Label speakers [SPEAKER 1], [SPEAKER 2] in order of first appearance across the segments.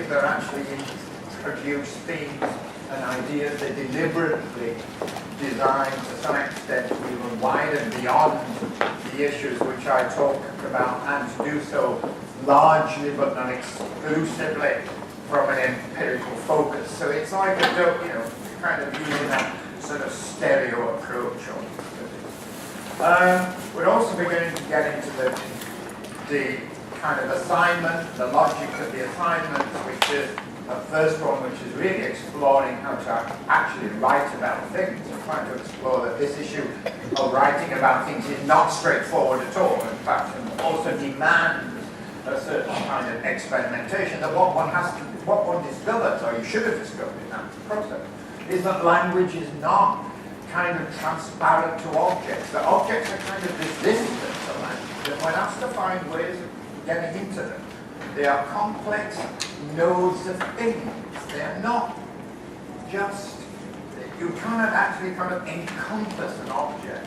[SPEAKER 1] that actually produce themes and ideas. They deliberately designed to some extent to even widen beyond the issues which I talk about, and to do so largely but not exclusively from an empirical focus. So it's like a, kind of using that sort of stereo approach on it. We're also beginning to get into the kind of assignment, the logic of the assignment, which is the first one, which is really exploring how to actually write about things, and trying to explore that this issue of writing about things is not straightforward at all. In fact, it also demands a certain kind of experimentation. That what one discovers, or you should have discovered in that process, is that language is not kind of transparent to objects. The objects are kind of resistant to language, and one has to find ways of getting into them. They are complex nodes of things. They are not just, you cannot actually kind of encompass an object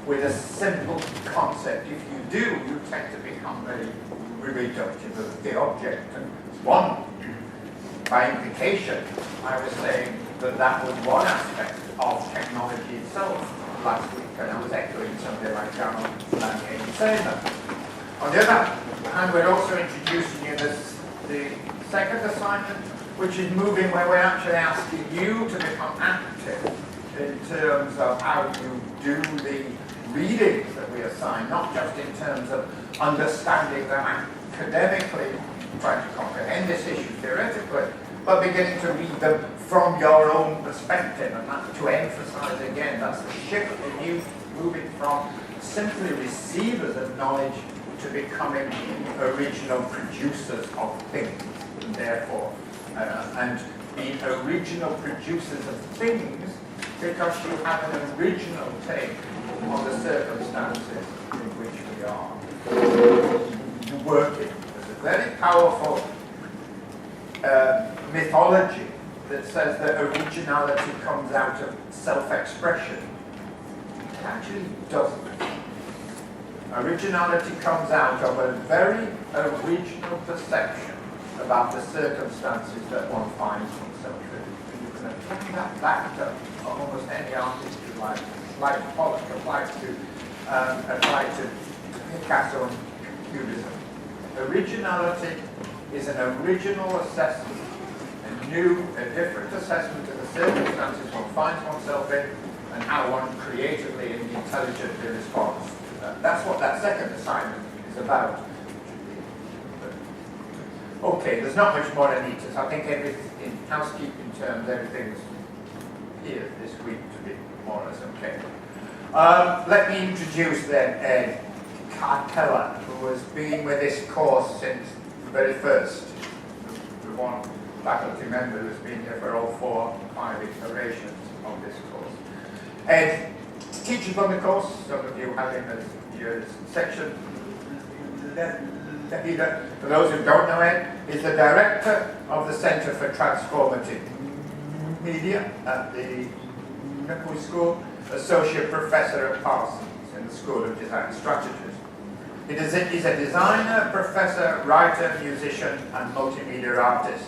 [SPEAKER 1] with a simple concept. If you do, you tend to become very reductive of the object. And one, by implication, I was saying that was one aspect of technology itself last week, and I was echoing something like Donald Lange saying that. On the other hand, we're also introducing you the second assignment, which is moving where we're actually asking you to become active in terms of how you do the readings that we assign, not just in terms of understanding them academically, trying to comprehend this issue theoretically, but beginning to read them from your own perspective. And that's to emphasize again, that's the shift in you moving from simply receivers of knowledge to becoming original producers of things, and therefore, and being original producers of things because you have an original take on the circumstances in which we are working. There's a very powerful mythology that says that originality comes out of self-expression. It actually doesn't. Originality comes out of a very original perception about the circumstances that one finds oneself in. You can apply that back to almost any artist you like Pollock, apply to Picasso and Cubism. Originality is an original assessment, a different assessment of the circumstances one finds oneself in, and how one creatively and intelligently responds. That's what that second assignment is about. Okay, there's not much more I need to say. I think in housekeeping terms, everything's here this week to be more or less okay. Let me introduce then Ed Keller, who has been with this course since the very first. The one faculty member who's been here for all 4 or 5 iterations of this course. Ed teaches on the course. Some of you have him as your section leader. For those who don't know Ed, he's the director of the Center for Transformative Media at the Nichols School, associate professor at Parsons in the School of Design Strategies. He's a designer, professor, writer, musician, and multimedia artist.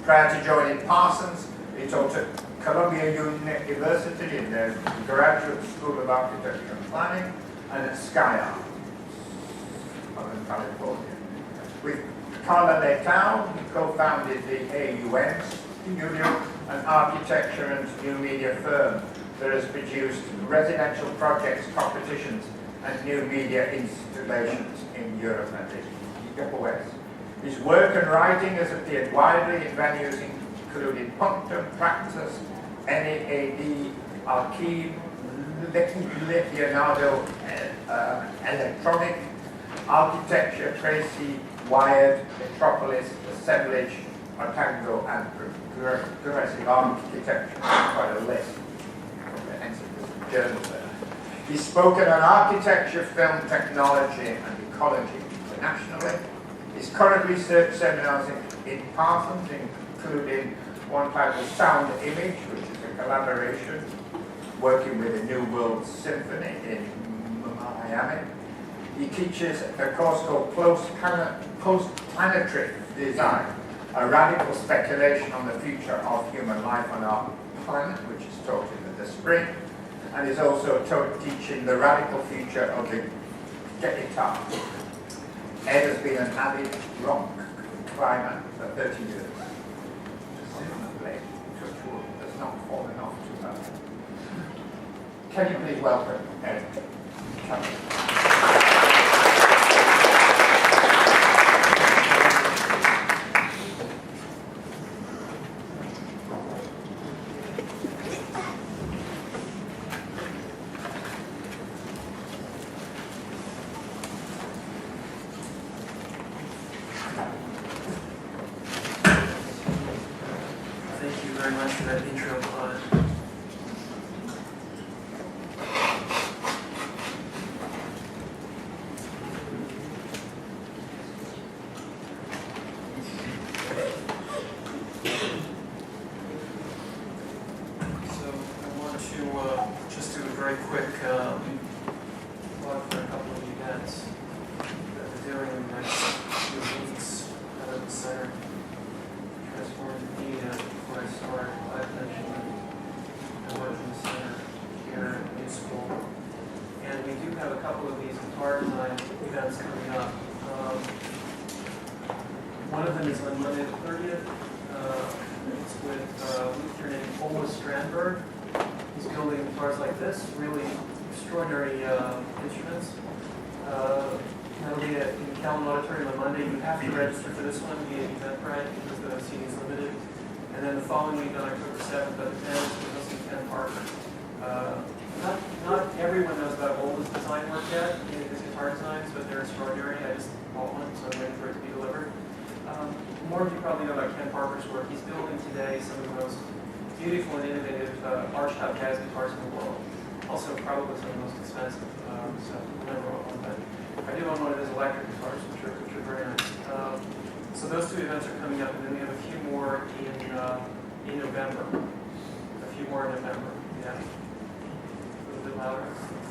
[SPEAKER 1] Prior to joining Parsons, he taught at Columbia University in the Graduate School of Architecture and Planning, and at Sky Arts, Southern California. With Carla Letao, he co-founded the AUM Studio, an architecture and new media firm that has produced residential projects, competitions, and new media installations in Europe and the US. His work and writing has appeared widely in venues including Punctum, Praxis, NAAD, Archive, Leonardo, Electronic, Architecture, Tracy, Wired, Metropolis, Assemblage, Artango, and Progressive Architecture. Quite a list. Comprehensive journal there. He's spoken on architecture, film, technology, and ecology internationally. His current research seminars in Parsons, including one titled Sound Image, which is a collaboration working with the New World Symphony in Miami. He teaches a course called Post-Planetary Design, a radical speculation on the future of human life on our planet, which is taught in the spring, and is also teaching the radical future of the guitar. Ed has been an avid rock climber for 30 years. Presumably, touch wood, has not fallen off too bad. Can you please welcome Ed Keller?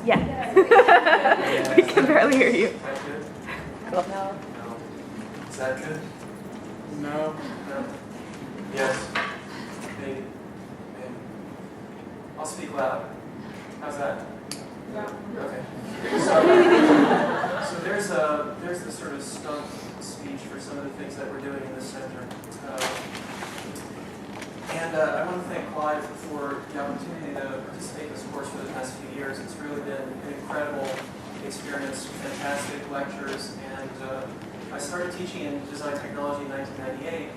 [SPEAKER 2] Yeah. We can barely hear you.
[SPEAKER 3] Is that good?
[SPEAKER 2] Cool.
[SPEAKER 3] No. Is that good?
[SPEAKER 1] No.
[SPEAKER 3] No. Yes. Maybe. Maybe. I'll speak loud. How's that?
[SPEAKER 4] Yeah.
[SPEAKER 3] Okay. So there's this sort of stump speech for some of the things that we're doing in this center. And I want to thank Clive for the opportunity to participate in this course for the past few years. It's really been an incredible experience, fantastic lectures, and I started teaching in design technology in 1998,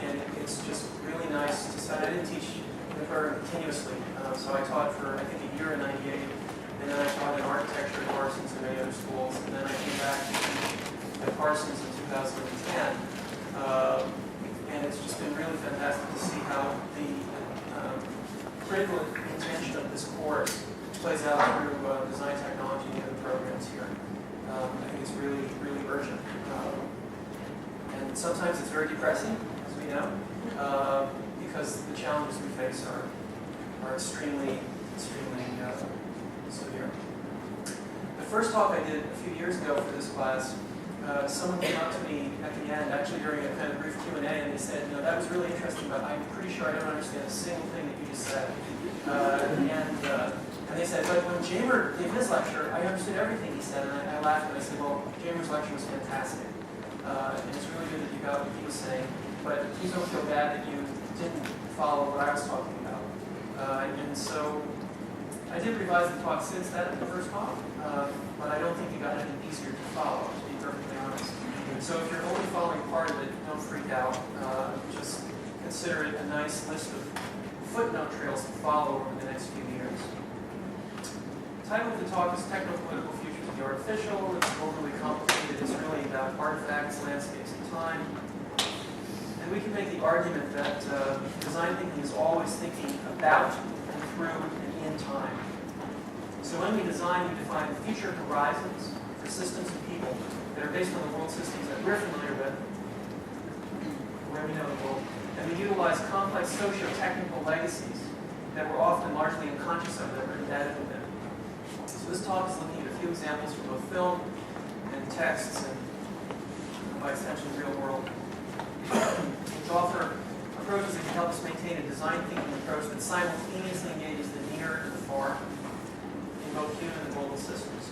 [SPEAKER 3] and it's just really nice to study. I didn't teach the program continuously, so I taught for, I think, a year in 98, and then I taught in architecture at Parsons and many other schools, and then I came back to teach at Parsons in 2010. And it's just been really fantastic to see how the critical intention of this course plays out through design technology and the programs here. I think it's really, really urgent. And sometimes it's very depressing, as we know, because the challenges we face are extremely, extremely severe. The first talk I did a few years ago for this class, someone came up to me at the end, actually during a kind of brief Q&A, and they said, that was really interesting, but I'm pretty sure I don't understand a single thing that you just said. And they said, but when Jamer gave his lecture, I understood everything he said, and I laughed, and I said, well, Jamer's lecture was fantastic, and it's really good that you got what he was saying, but please don't feel bad that you didn't follow what I was talking about. And so I did revise the talk since that, the first talk, but I don't think it got any easier to follow, to be perfectly honest. So if you're only following part of it, don't freak out. Just consider it a nice list of footnote trails to follow over the next few years. The title of the talk is Techno-Political Futures of the Artificial. It's overly complicated. It's really about artifacts, landscapes, and time. And we can make the argument that design thinking is always thinking about and through and in time. So when we design, we define future horizons for systems and people that are based on the world systems that we're familiar with, where we know the world, and we utilize complex socio-technical legacies that we're often largely unconscious of, that we're embedded within. So this talk is looking at a few examples from both film and texts, and by extension, real world design thinking approach that simultaneously engages the near and the far in both human and global systems.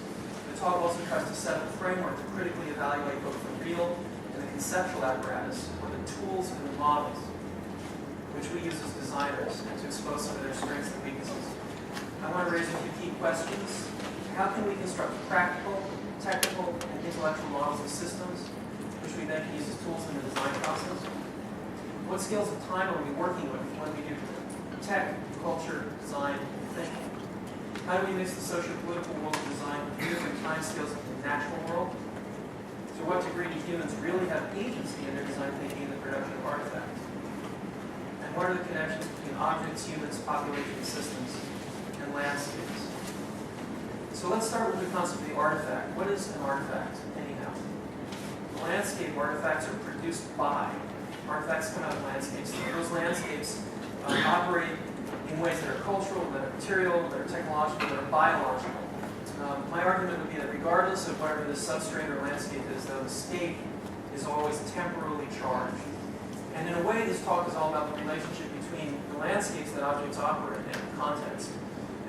[SPEAKER 3] The talk also tries to set up a framework to critically evaluate both the real and the conceptual apparatus, or the tools and the models, which we use as designers, and to expose some of their strengths and weaknesses. I want to raise a few key questions. How can we construct practical, technical, and intellectual models of systems, which we then can use as tools in the design process? What scales of time are we working with when we do tech, culture, design, and thinking? How do we mix the socio-political world of design with different time scales of the natural world? To what degree do humans really have agency in their design thinking and the production of artifacts? And what are the connections between objects, humans, population systems, and landscapes? So let's start with the concept of the artifact. What is an artifact, anyhow? The landscape artifacts are produced by. Artifacts come out of landscapes. Those landscapes operate in ways that are cultural, that are material, that are technological, that are biological. My argument would be that regardless of whatever the substrate or landscape is, though, the state is always temporally charged. And in a way, this talk is all about the relationship between the landscapes that objects operate in, context,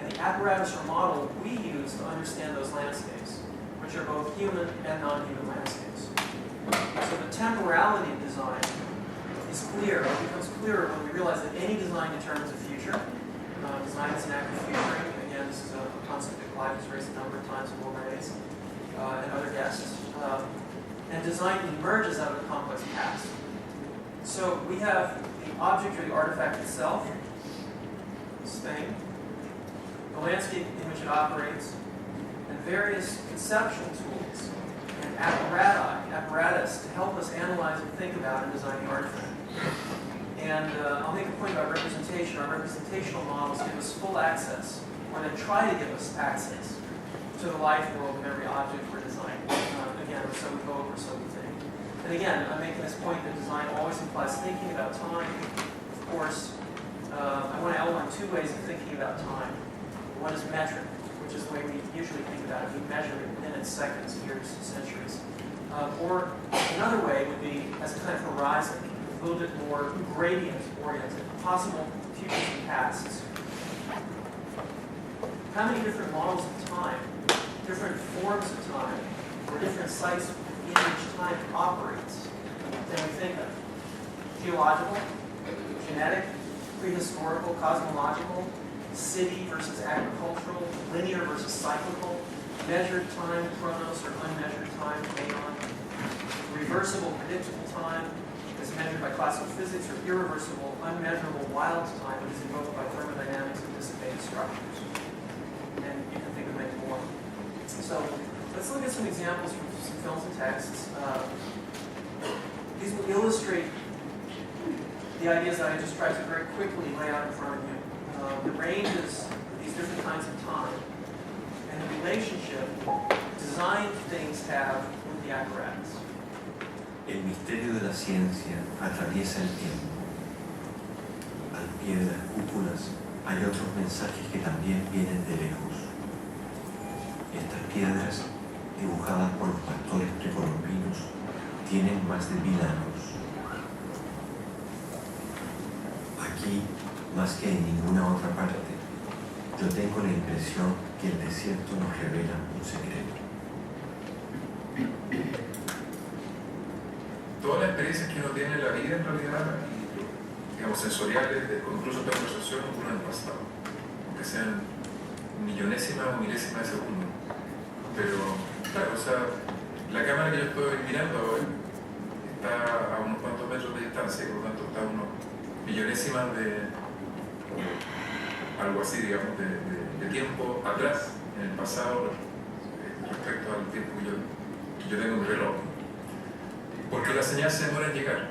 [SPEAKER 3] and the apparatus or model we use to understand those landscapes, which are both human and non-human landscapes. So the temporality of design is clear. It becomes clearer when we realize that any design determines the future. Design is an act of futuring. Again, this is a concept that Clive has raised a number of times with Wolverines and other guests. And design emerges out of a complex past. So we have the object or the artifact itself, this thing, the landscape in which it operates, and various conceptual tools and apparatus to help us analyze and think about and design the artifact. And I'll make a point about representation. Our representational models give us full access, or they try to give us access to the life world of every object we're designing. Again, or so we hope, or so we think. And again, I'm making this point that design always implies thinking about time. Of course, I want to outline two ways of thinking about time. One is metric, which is the way we usually think about it. We measure it in minutes, seconds, years, centuries. Or another way would be as a kind of horizon, a little bit more gradient-oriented, possible futures and pasts. How many different models of time, different forms of time, or different sites in which time operates than we think of? Geological, genetic, prehistorical, cosmological, city versus agricultural, linear versus cyclical, measured time, chronos, or unmeasured time, aeon, reversible, predictable time, is measured by classical physics, or irreversible, unmeasurable, wild time, which is invoked by thermodynamics and dissipated structures. And you can think of many more. So let's look at some examples from some films and texts. These will illustrate the ideas that I just tried to very quickly lay out in front of you. The ranges of these different kinds of time and the relationship designed things have with the apparatus.
[SPEAKER 4] El misterio de la ciencia atraviesa el tiempo. Al pie de las cúpulas hay otros mensajes que también vienen de lejos. Estas piedras, dibujadas por los pastores precolombinos, tienen más de 1000 años. Aquí, más que en ninguna otra parte, yo tengo la impresión que el desierto nos revela un secreto.
[SPEAKER 5] Todas las experiencias que uno tiene en la vida, en realidad, digamos, sensoriales, o incluso de conversación, ocurren en el pasado, aunque sean millonésimas o milésimas de segundo. Pero, claro, o sea, la cámara que yo estoy mirando ahora está a unos cuantos metros de distancia, por lo tanto está a unos millonésimas de algo así, digamos, de tiempo atrás, en el pasado, respecto al tiempo que yo tengo en mi reloj. Porque la señal se demora en llegar.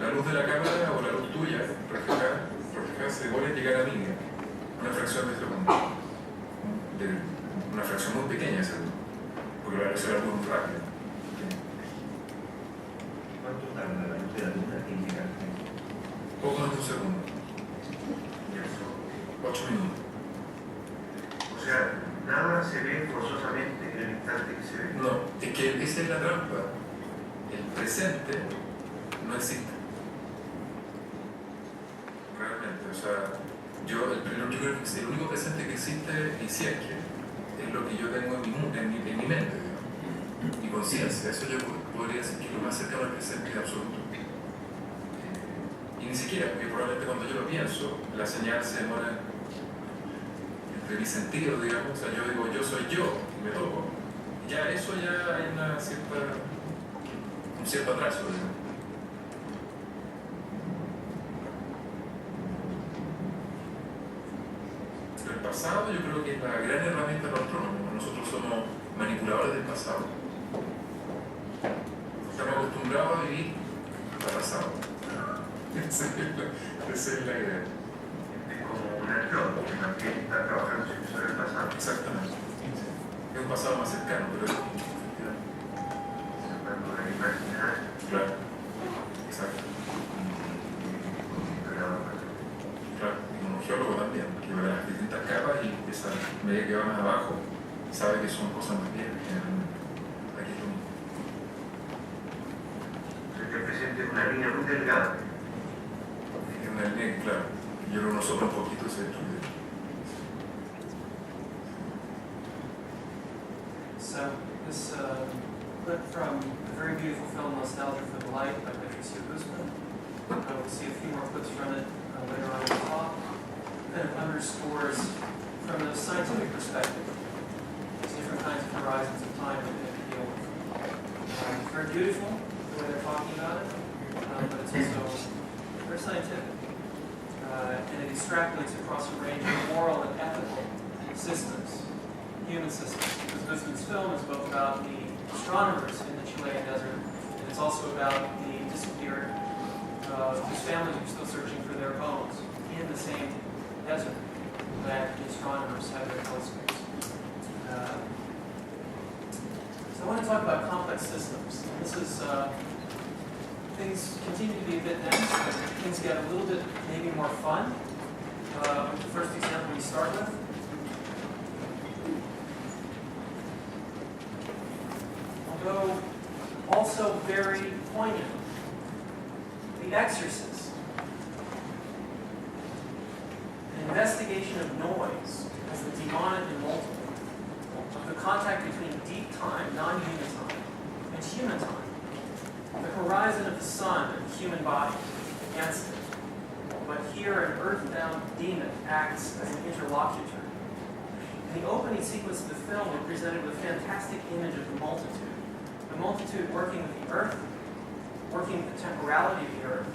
[SPEAKER 5] La luz de la cámara o la luz tuya reflejada se demora en llegar a mí, una fracción de segundo. Una fracción muy pequeña de segundo. Porque la luz es algo muy rápido.
[SPEAKER 4] ¿Cuánto tarda la luz de la luna en llegar?
[SPEAKER 5] Poco más de un segundo. 8 minutos.
[SPEAKER 6] O sea, nada se ve forzosamente en el instante que se ve.
[SPEAKER 5] No, es que esa es la trampa. El presente no existe. Realmente. sea, el único presente que existe y siempre es lo que yo tengo en mi mente, digamos. Y conciencia, eso yo podría decir que es lo más cercano al presente absoluto. Y ni siquiera, porque probablemente cuando yo lo pienso, la señal se demora entre mis sentidos, digamos. O sea, yo digo, yo soy yo, y me toco. Ya eso ya hay un cierto atraso, digamos. El pasado yo creo que es la gran herramienta del astrónomo. Nosotros somos manipuladores del pasado. Estamos acostumbrados a vivir al pasado. Esa es la idea.
[SPEAKER 6] Es como un arqueólogo que también está trabajando sobre el pasado.
[SPEAKER 5] Exactamente. Es un pasado más cercano, pero es
[SPEAKER 6] Tratando de imaginar.
[SPEAKER 5] claro. Exacto. Claro. Y como geólogo también, que ve las distintas capas y empieza, a medida que va más abajo, sabe que son cosas más viejas generalmente. Aquí es lo mismo.
[SPEAKER 6] Se presenta una línea muy delgada.
[SPEAKER 5] Es una línea, claro. Yo creo que uno sopla un poquito y se destruye.
[SPEAKER 3] So this clip from the very beautiful film Nostalgia for the Light by Patricia Guzman. We'll see a few more clips from it later on in the talk. Kind of underscores from the scientific perspective these different kinds of horizons of time that they deal with. It's very beautiful the way they're talking about it, but it's also very scientific. And it extrapolates across a range of moral and ethical systems, human systems. Because Guzman's film is both about the astronomers in the Chilean desert, and it's also about the disappeared, whose families are still searching for their bones in the same desert that the astronomers have their telescopes. So I want to talk about complex systems. This is, things continue to be a bit dense, but things get a little bit maybe more fun. With the first example we start with. Although also very poignant. The Exorcist. An investigation of noise as the demonic and multiple, of the contact between deep time, non-human time, and human time. The horizon of the sun and the human body against it. But here an earthbound demon acts as an interlocutor. In the opening sequence of the film, we're presented with a fantastic image of the multitude. The multitude working with the earth, working with the temporality of the earth,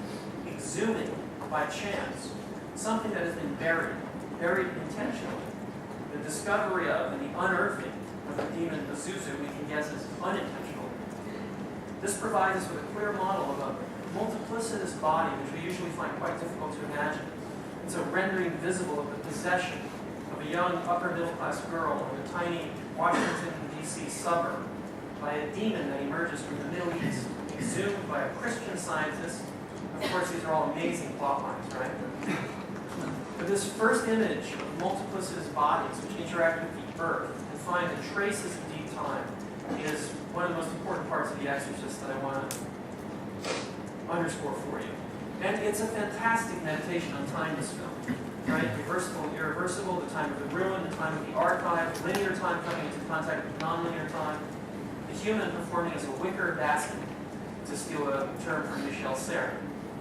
[SPEAKER 3] exhuming by chance something that has been buried intentionally. The discovery of and the unearthing of the demon Azuzu, we can guess is unintentional. This provides us with a clear model of a multiplicitous body, which we usually find quite difficult to imagine. It's a rendering visible of the possession of a young upper-middle-class girl in a tiny Washington, D.C. suburb by a demon that emerges from the Middle East, exhumed by a Christian scientist. Of course, these are all amazing plot lines, right? But this first image of multiplicitous bodies which interact with the earth and find the traces of deep time is one of the most important parts of The Exorcist that I want to underscore for you. And it's a fantastic meditation on time, this film. Right? Reversible and irreversible, the time of the ruin, the time of the archive, linear time coming into contact with nonlinear time, the human performing as a wicker basket, to steal a term from Michel Serre,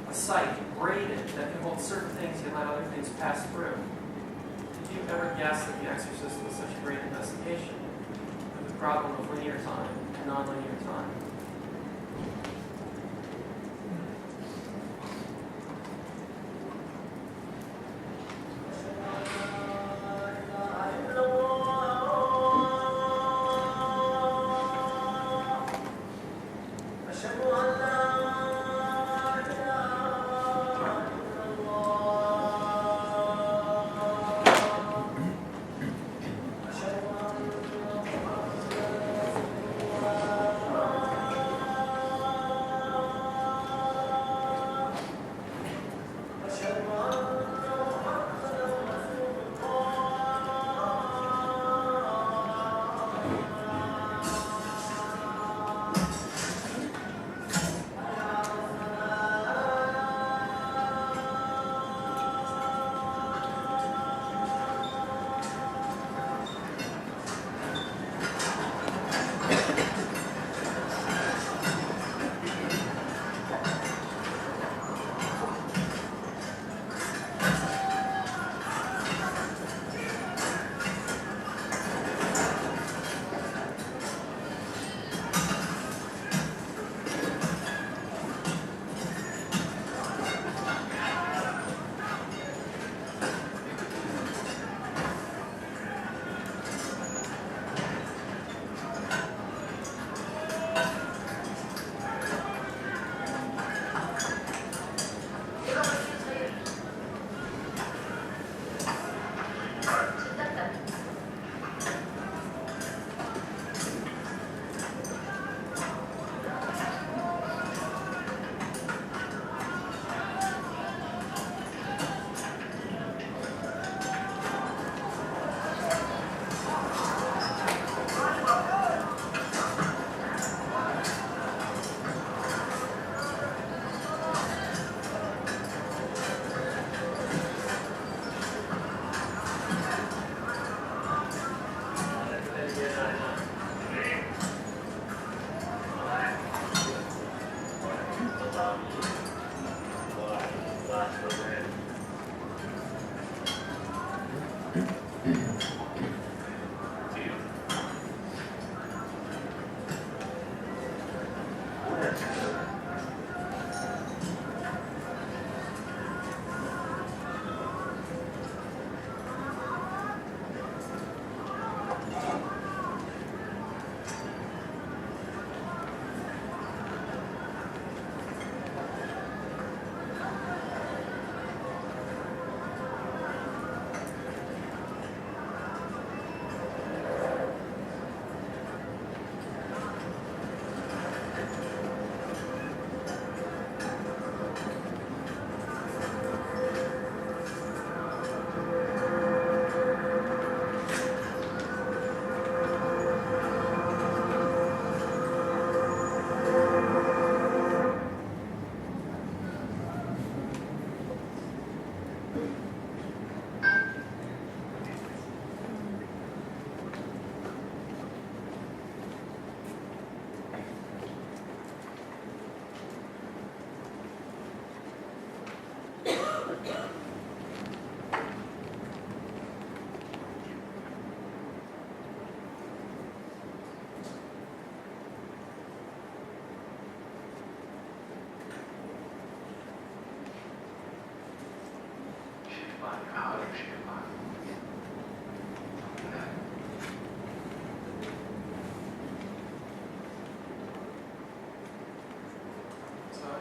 [SPEAKER 3] a site braided that can hold certain things yet let other things pass through. Did you ever guess that The Exorcist was such a great investigation of the problem of linear time and nonlinear time?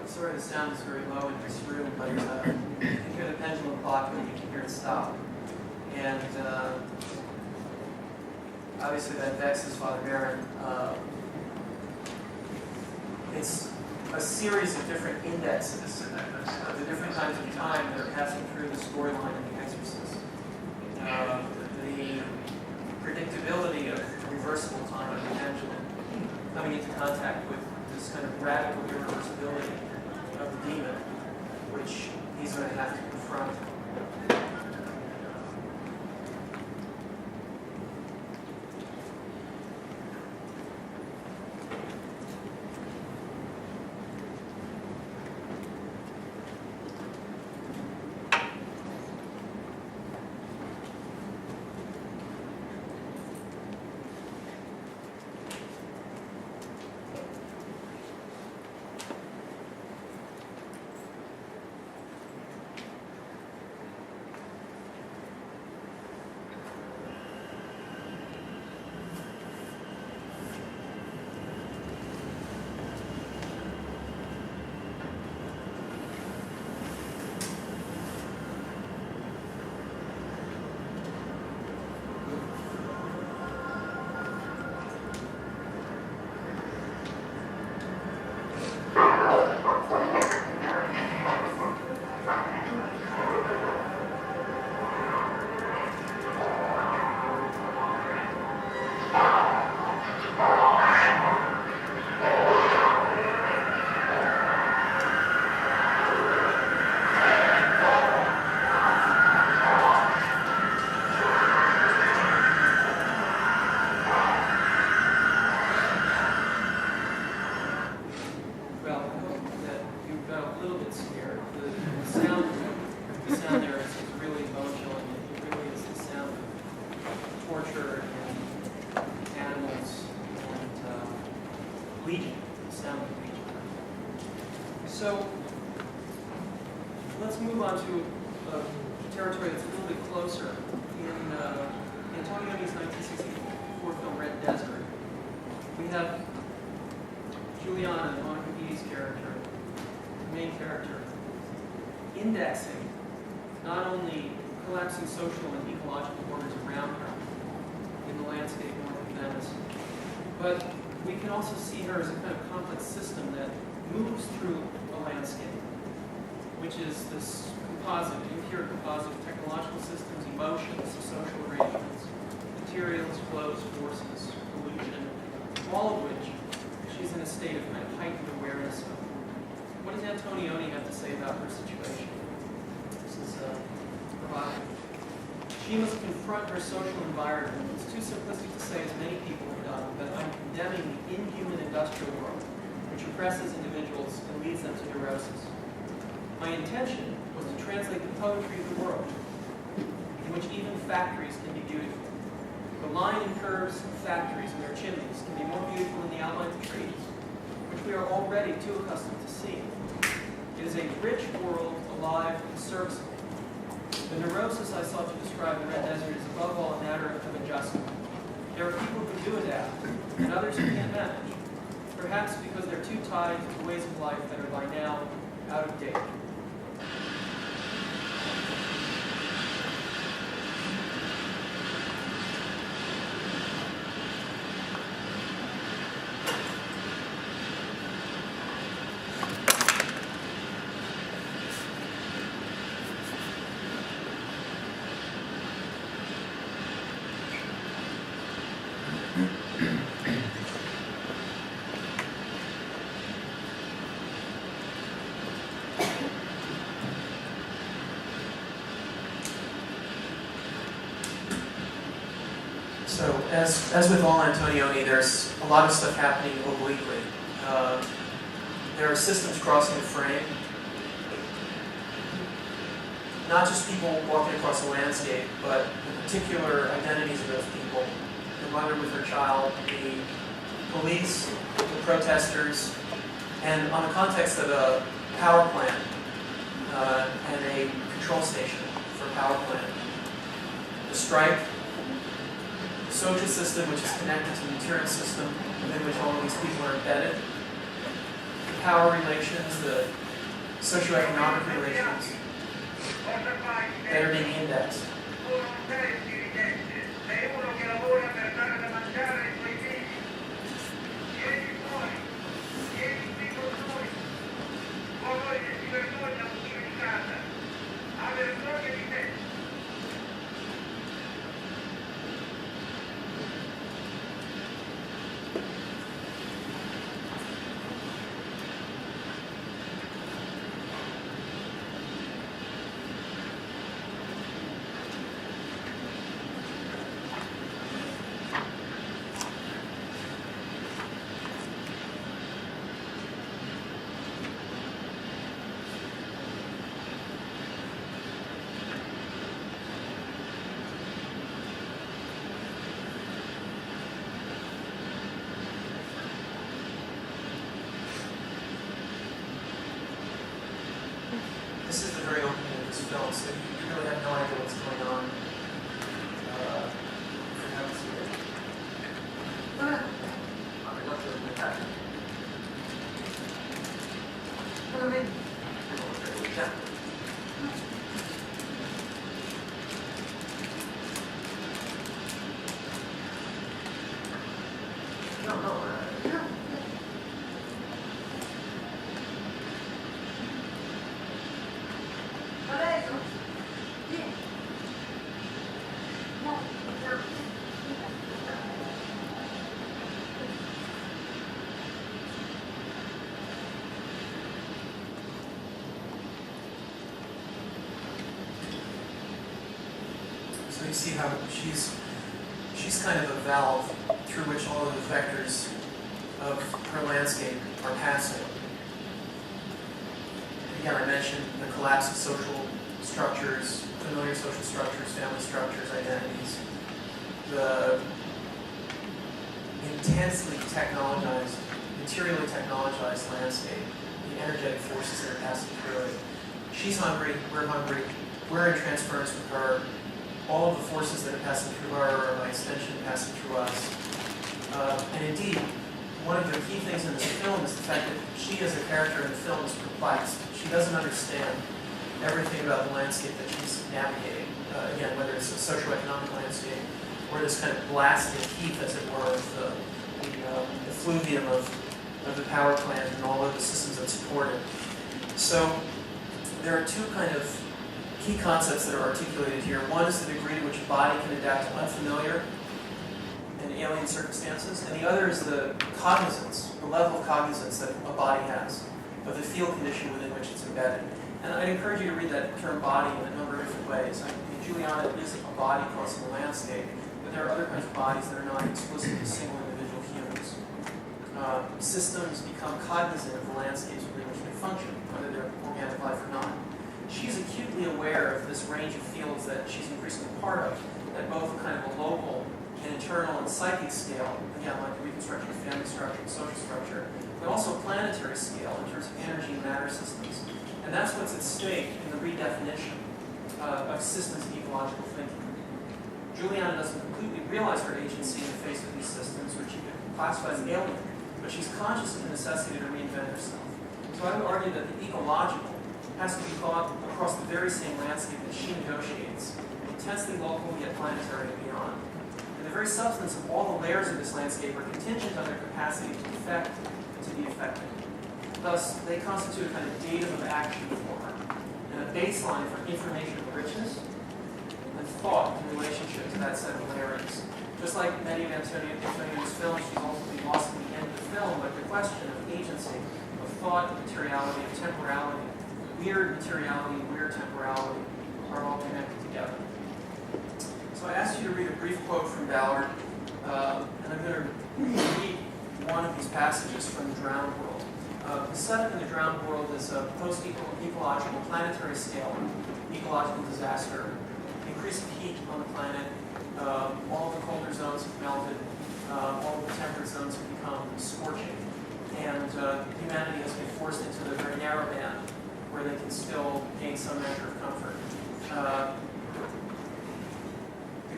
[SPEAKER 3] Sorry, the sound is very low in this room, but you can hear the pendulum clock and you can hear it stop. And obviously that vexes Father Barron. It's a series of different indexes of the different times of time that are passing through the storyline of The Exorcist. The predictability of reversible time of the pendulum coming into contact with this kind of radical irreversibility of the demon, which he's going to have to confront. So let's move on to a territory that's a little bit closer. In Antonioni's 1964 film Red Desert, we have Juliana, Monica Vieti's character, the main character, indexing not only collapsing social and ecological orders around her in the landscape north of Venice, but we can also see her as a kind of complex system that moves through a landscape, which is this composite, impure composite of technological systems, emotions, social arrangements, materials, flows, forces, pollution, all of which she's in a state of kind of heightened awareness of. What does Antonioni have to say about her situation? This is provocative. She must confront her social environment. It's too simplistic to say, as many people have done, but I'm condemning the inhuman industrial world, which oppresses individuals and leads them to neurosis. My intention was to translate the poetry of the world, in which even factories can be beautiful. The line and curves of factories and their chimneys can be more beautiful than the outlines of trees, which we are already too accustomed to seeing. It is a rich world, alive and serviceable. The neurosis I sought to describe in Red Desert is above all a matter of adjustment. There are people who do adapt, and others who can't manage, perhaps because they're too tied to ways of life that are by now out of date. So, as with all Antonioni, there's a lot of stuff happening obliquely. There are systems crossing the frame. Not just people walking across the landscape, but the particular identities of those people. The mother with her child, the police, the protesters, and on the context of a power plant and a control station for power plant. The strike, the social system, which is connected to the material system within which all of these people are embedded, the power relations, the socioeconomic relations that are being indexed. This is the very opening of this film, so you really have no idea what's going on. For heaven's sake. So you see how she's kind of a valve through which all of the vectors of her landscape are passing. Again, I mentioned the collapse of social structures, familiar social structures, family structures, identities, the intensely technologized, materially technologized landscape, the energetic forces that are passing through it. She's hungry, we're in transference with her. All of the forces that are passing through her are by extension passing through us. And indeed, one of the key things in this film is the fact that she as a character in the film is perplexed. She doesn't understand everything about the landscape that she's navigating. Again, whether it's a socioeconomic landscape or this kind of blasted heat, as it were, of the fluvium of the power plant and all of the systems that support it. So there are two kind of key concepts that are articulated here. One is the degree to which a body can adapt to unfamiliar and alien circumstances, and the other is the cognizance, the level of cognizance that a body has of the field condition within which it's embedded. And I'd encourage you to read that term body in a number of different ways. I mean, Juliana is a body crossing the landscape, but there are other kinds of bodies that are not explicitly single individual humans. Systems become cognizant of the landscapes within which they function, whether they're organic life or not. She's acutely aware of this range of fields that she's increasingly part of, at both kind of a local and internal and psychic scale, again, like the reconstruction of family structure and social structure, but also planetary scale in terms of energy and matter systems. And that's what's at stake in the redefinition of systems of ecological thinking. Juliana doesn't completely realize her agency in the face of these systems, which she could classify as alien, but she's conscious of the necessity to reinvent herself. So I would argue that the ecological has to be thought across the very same landscape that she negotiates, intensely local yet planetary and beyond. And the very substance of all the layers of this landscape are contingent on their capacity to affect and to be affected. Thus, they constitute a kind of datum of action for her, and a baseline for information richness and thought in relationship to that set of layerings. Just like many of Antonio's films, she's ultimately lost in the end of the film, but the question of agency, of thought, of materiality, of temporality, weird materiality and weird temporality are all connected together. So I asked you to read a brief quote from Ballard, and I'm going to read one of these passages from The Drowned World. The setup in The Drowned World is a post-ecological planetary scale, ecological disaster, increased heat on the planet, all the colder zones have melted, all the temperate zones have become scorching, and humanity has been forced into the very narrow band where they can still gain some measure of comfort.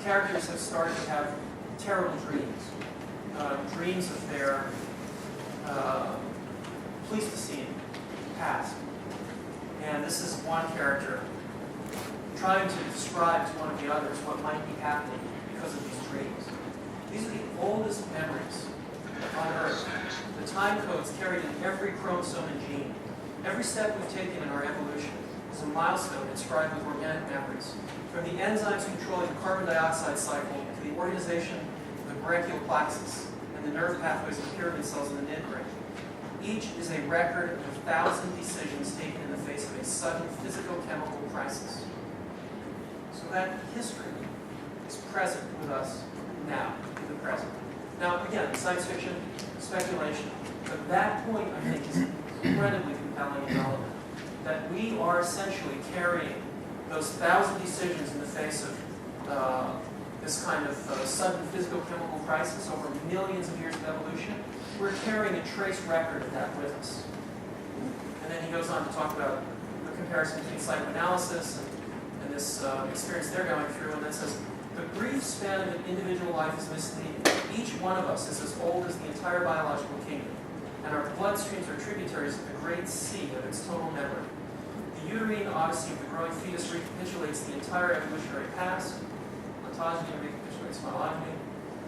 [SPEAKER 3] characters have started to have terrible dreams. Dreams of their Pleistocene past. And this is one character trying to describe to one of the others what might be happening because of these dreams. These are the oldest memories on Earth. The time codes carried in every chromosome and gene. Every step we've taken in our evolution is a milestone inscribed with organic memories. From the enzymes controlling the carbon dioxide cycle to the organization of the brachial plexus and the nerve pathways of pyramid cells in the midbrain. Each is a record of 1,000 decisions taken in the face of a sudden physical-chemical crisis. So that history is present with us now, in the present. Now, again, science fiction, speculation, but that point, I think, is incredibly compelling and relevant. That we are essentially carrying those 1,000 decisions in the face of this kind of sudden physical-chemical crisis over millions of years of evolution. We're carrying a trace record of that with us. And then he goes on to talk about the comparison between psychoanalysis and this experience they're going through, and then says, the brief span of an individual life is misleading. Each one of us is as old as the entire biological kingdom, and our bloodstreams are tributaries of the great sea of its total memory. The uterine odyssey of the growing fetus recapitulates the entire evolutionary past. Ontogeny recapitulates phylogeny.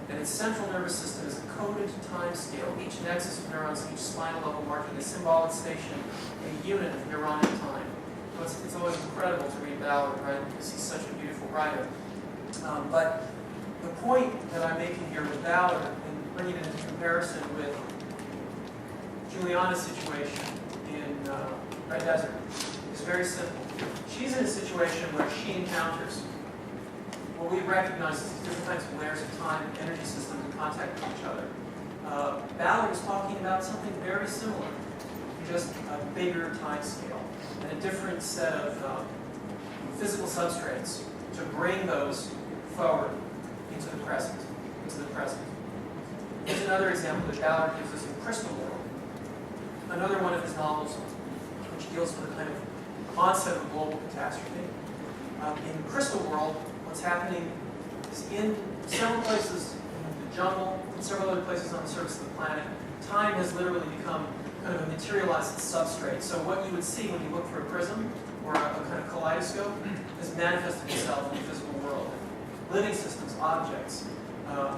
[SPEAKER 3] And its central nervous system is a coded time scale, each nexus of neurons, each spinal level marking a symbolic station, a unit of neuronic time. So it's always incredible to read Ballard, right, because he's such a beautiful writer. But the point that I'm making here with Ballard, and bringing it into comparison with Juliana's situation in Red Desert, is very simple. She's in a situation where she encounters what we recognize as different types of layers of time, energy systems in contact with each other. Ballard is talking about something very similar, just a bigger time scale and a different set of physical substrates to bring those forward into the present. Here's another example that Ballard gives us in Crystal World, another one of his novels which deals with a kind of onset of a global catastrophe. In Crystal World, what's happening is in several places in the jungle, and several other places on the surface of the planet, time has literally become kind of a materialized substrate. So what you would see when you look through a prism or a kind of kaleidoscope has manifested itself in the physical world. Living systems, objects,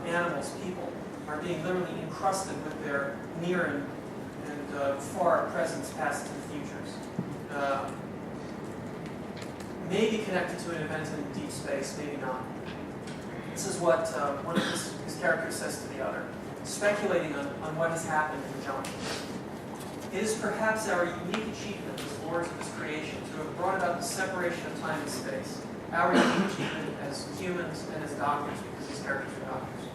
[SPEAKER 3] animals, people are being literally encrusted with their near and far presents, pasts, and futures. Maybe connected to an event in deep space, maybe not. This is what one of his characters says to the other, speculating on what has happened in the jungle. It is perhaps our unique achievement as lords of this creation to have brought about the separation of time and space. Our unique achievement as humans and as doctors, because these characters are doctors.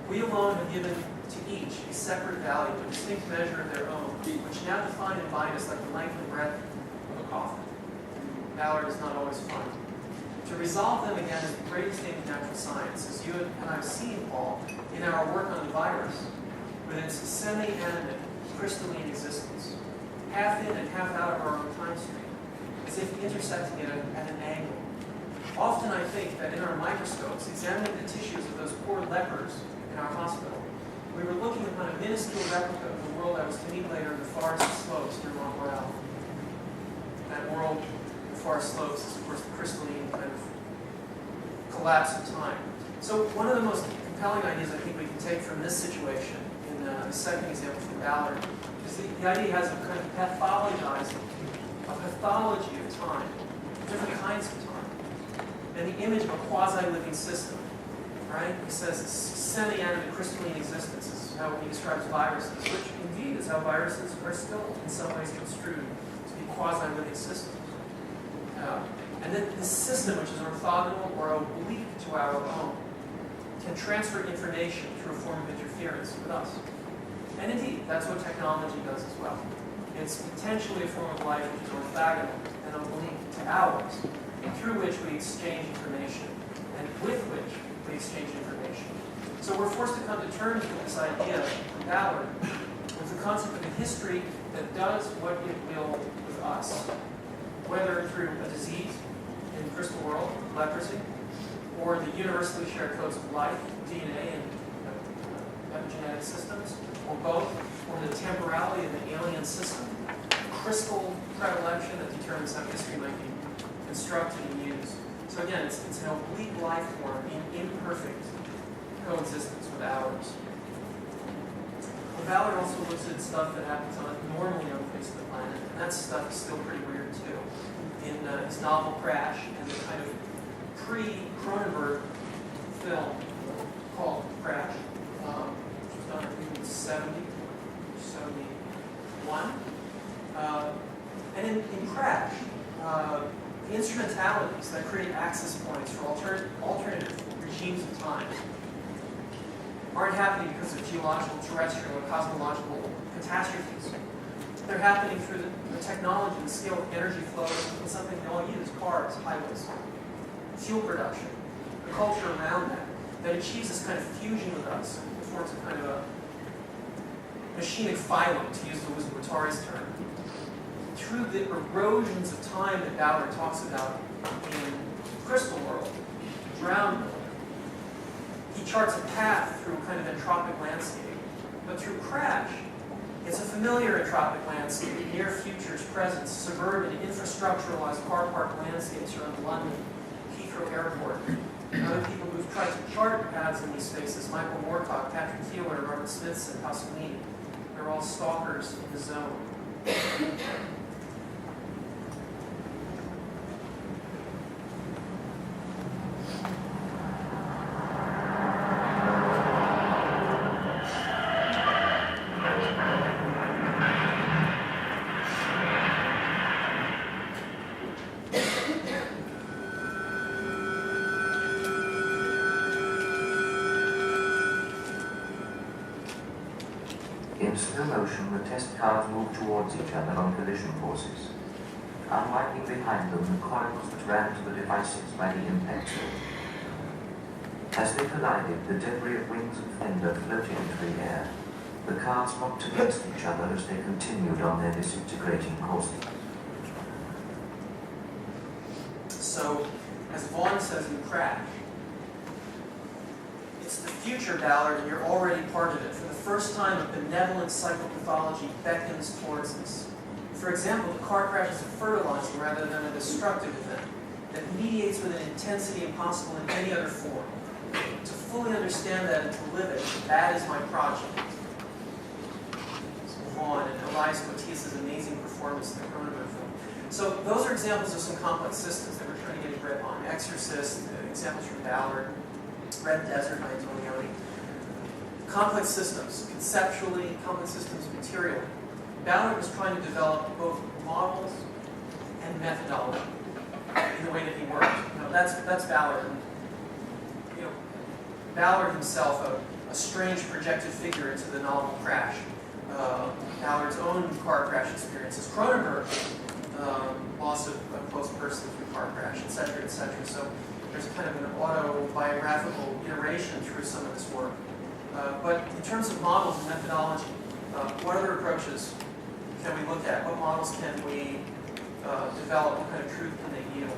[SPEAKER 3] We alone have given to each a separate value, a distinct measure of their own, which now define and bind us like the length and breadth of a coffin. Ballard is not always fun. To resolve them again is the greatest aim of natural science, as you and I have seen, Paul, in our work on the virus, with its semi-animate, crystalline existence, half in and half out of our own time stream, as if intersecting it at an angle. Often I think that in our microscopes, examining the tissues of those poor lepers in our hospital, we were looking upon a minuscule replica of the world that was to meet later in the forest slopes near Mont Royal. That world, the forest slopes, is of course the crystalline kind of collapse of time. So one of the most compelling ideas I think we can take from this situation, in the second example from Ballard, is the idea has a kind of pathologizing, a pathology of time, different kinds of time, and the image of a quasi-living system. Right? He says it's semi-animate crystalline existence is how he describes viruses, which indeed is how viruses are still in some ways construed to be quasi-living systems. And then this system, which is orthogonal or oblique to our own, can transfer information through a form of interference with us. And indeed, that's what technology does as well. It's potentially a form of life which is orthogonal and oblique to ours, through which we exchange information, and with which we exchange information. So we're forced to come to terms with this idea from Ballard, with the concept of a history that does what it will with us, whether through a disease in Crystal World, leprosy, or the universally shared codes of life, DNA and epigenetic systems, or both, or the temporality of an alien system, crystal predilection that determines how history might be constructed and used. So again, it's an oblique life form in imperfect coexistence with ours. Ballard also looks at stuff that happens normally on the face of the planet, and that stuff is still pretty weird too. In his novel Crash and the kind of pre-Cronenberg film called Crash, which was done in 70, 71. And in Crash, the instrumentalities that create access points for alternative regimes of time aren't happening because of geological, terrestrial, or cosmological catastrophes. They're happening through the technology and scale of energy flow in something we all use, cars, highways, fuel production, the culture around that achieves this kind of fusion with us and forms a kind of a machinic phylum, to use Louis Guattari's term. Through the erosions of time that Ballard talks about in Crystal World, Drowned World, he charts a path through a kind of entropic landscape. But through Crash, it's a familiar entropic landscape, near future's presence, suburban, infrastructuralized car park landscapes around London, Heathrow Airport. And other people who've tried to chart paths in these spaces, Michael Moorcock, Patrick Keeler, Robert Smithson, Pasquini, they're all stalkers of the zone.
[SPEAKER 7] In slow motion, the test cars move towards each other on collision courses, unwinding behind them the coils that ran to the devices by the impact zone. As they collided, the debris of wings and fender floated into the air. The cars knocked against each other as they continued on their disintegrating courses.
[SPEAKER 3] So, as Vaughan says in Crash, it's the future, Ballard, and you're already part of it. For the first time, a benevolent psychopathology beckons towards us. For example, the car crash is a fertilizing rather than a destructive event that mediates with an intensity impossible in any other form. To fully understand that and to live it, that is my project. So Vaughan and Elias Cotillas' amazing performance in the Cronenberg film. So those are examples of some complex systems that we're trying to get a grip on. Exorcist, examples from Ballard, Red Desert by Antonioni. Complex systems, conceptually, complex systems materially. Ballard was trying to develop both models and methodology in the way that he worked. That's Ballard. Ballard himself, a strange projected figure into the novel Crash. Ballard's own car crash experiences. Cronenberg, loss of a close person through car crash, etc., etc. So there's kind of an autobiographical iteration through some of this work. But in terms of models and methodology, what other approaches can we look at? What models can we develop? What kind of truth can they yield?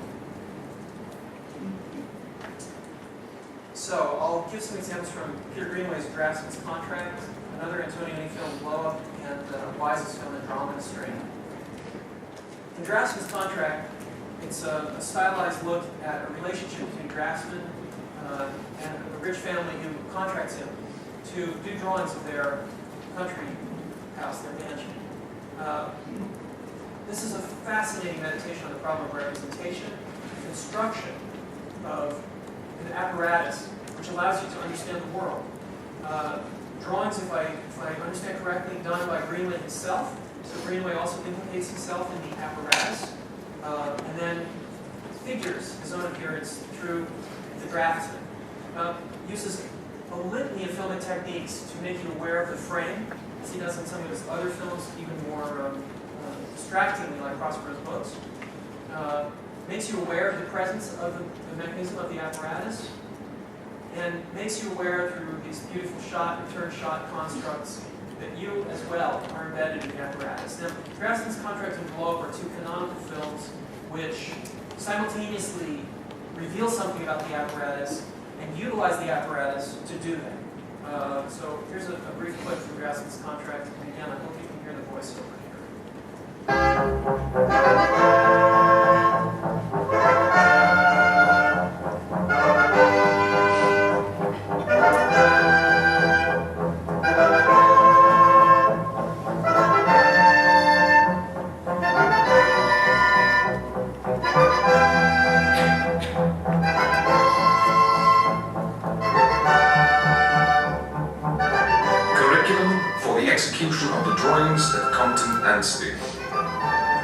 [SPEAKER 3] So I'll give some examples from Peter Greenaway's Draftsman's Contract, another Antonioni film, Blow Up, and Wise's film, Andromeda Strain. In Draftsman's Contract, it's a stylized look at a relationship between Draftsman and a rich family who contracts him to do drawings of their country house, their mansion. This is a fascinating meditation on the problem of representation, construction of an apparatus which allows you to understand the world. Drawings, if I understand correctly, done by Greenaway himself. So Greenaway also implicates himself in the apparatus. And then figures, his own appearance through the draftsman. Uses a litany of filmic techniques to make you aware of the frame, as he does in some of his other films, even more distractingly, like Prospero's books. Makes you aware of the presence of the mechanism of the apparatus, and makes you aware through these beautiful shot and turn shot constructs that you as well are embedded in the apparatus. Now, Draftsman's Contract and Blow Up are two canonical films which simultaneously reveal something about the apparatus, and utilize the apparatus to do that. So here's a brief clip from Grassman's contract. And again, I hope you can hear the voiceover here.
[SPEAKER 8] Execution of the drawings at Compton and Steel.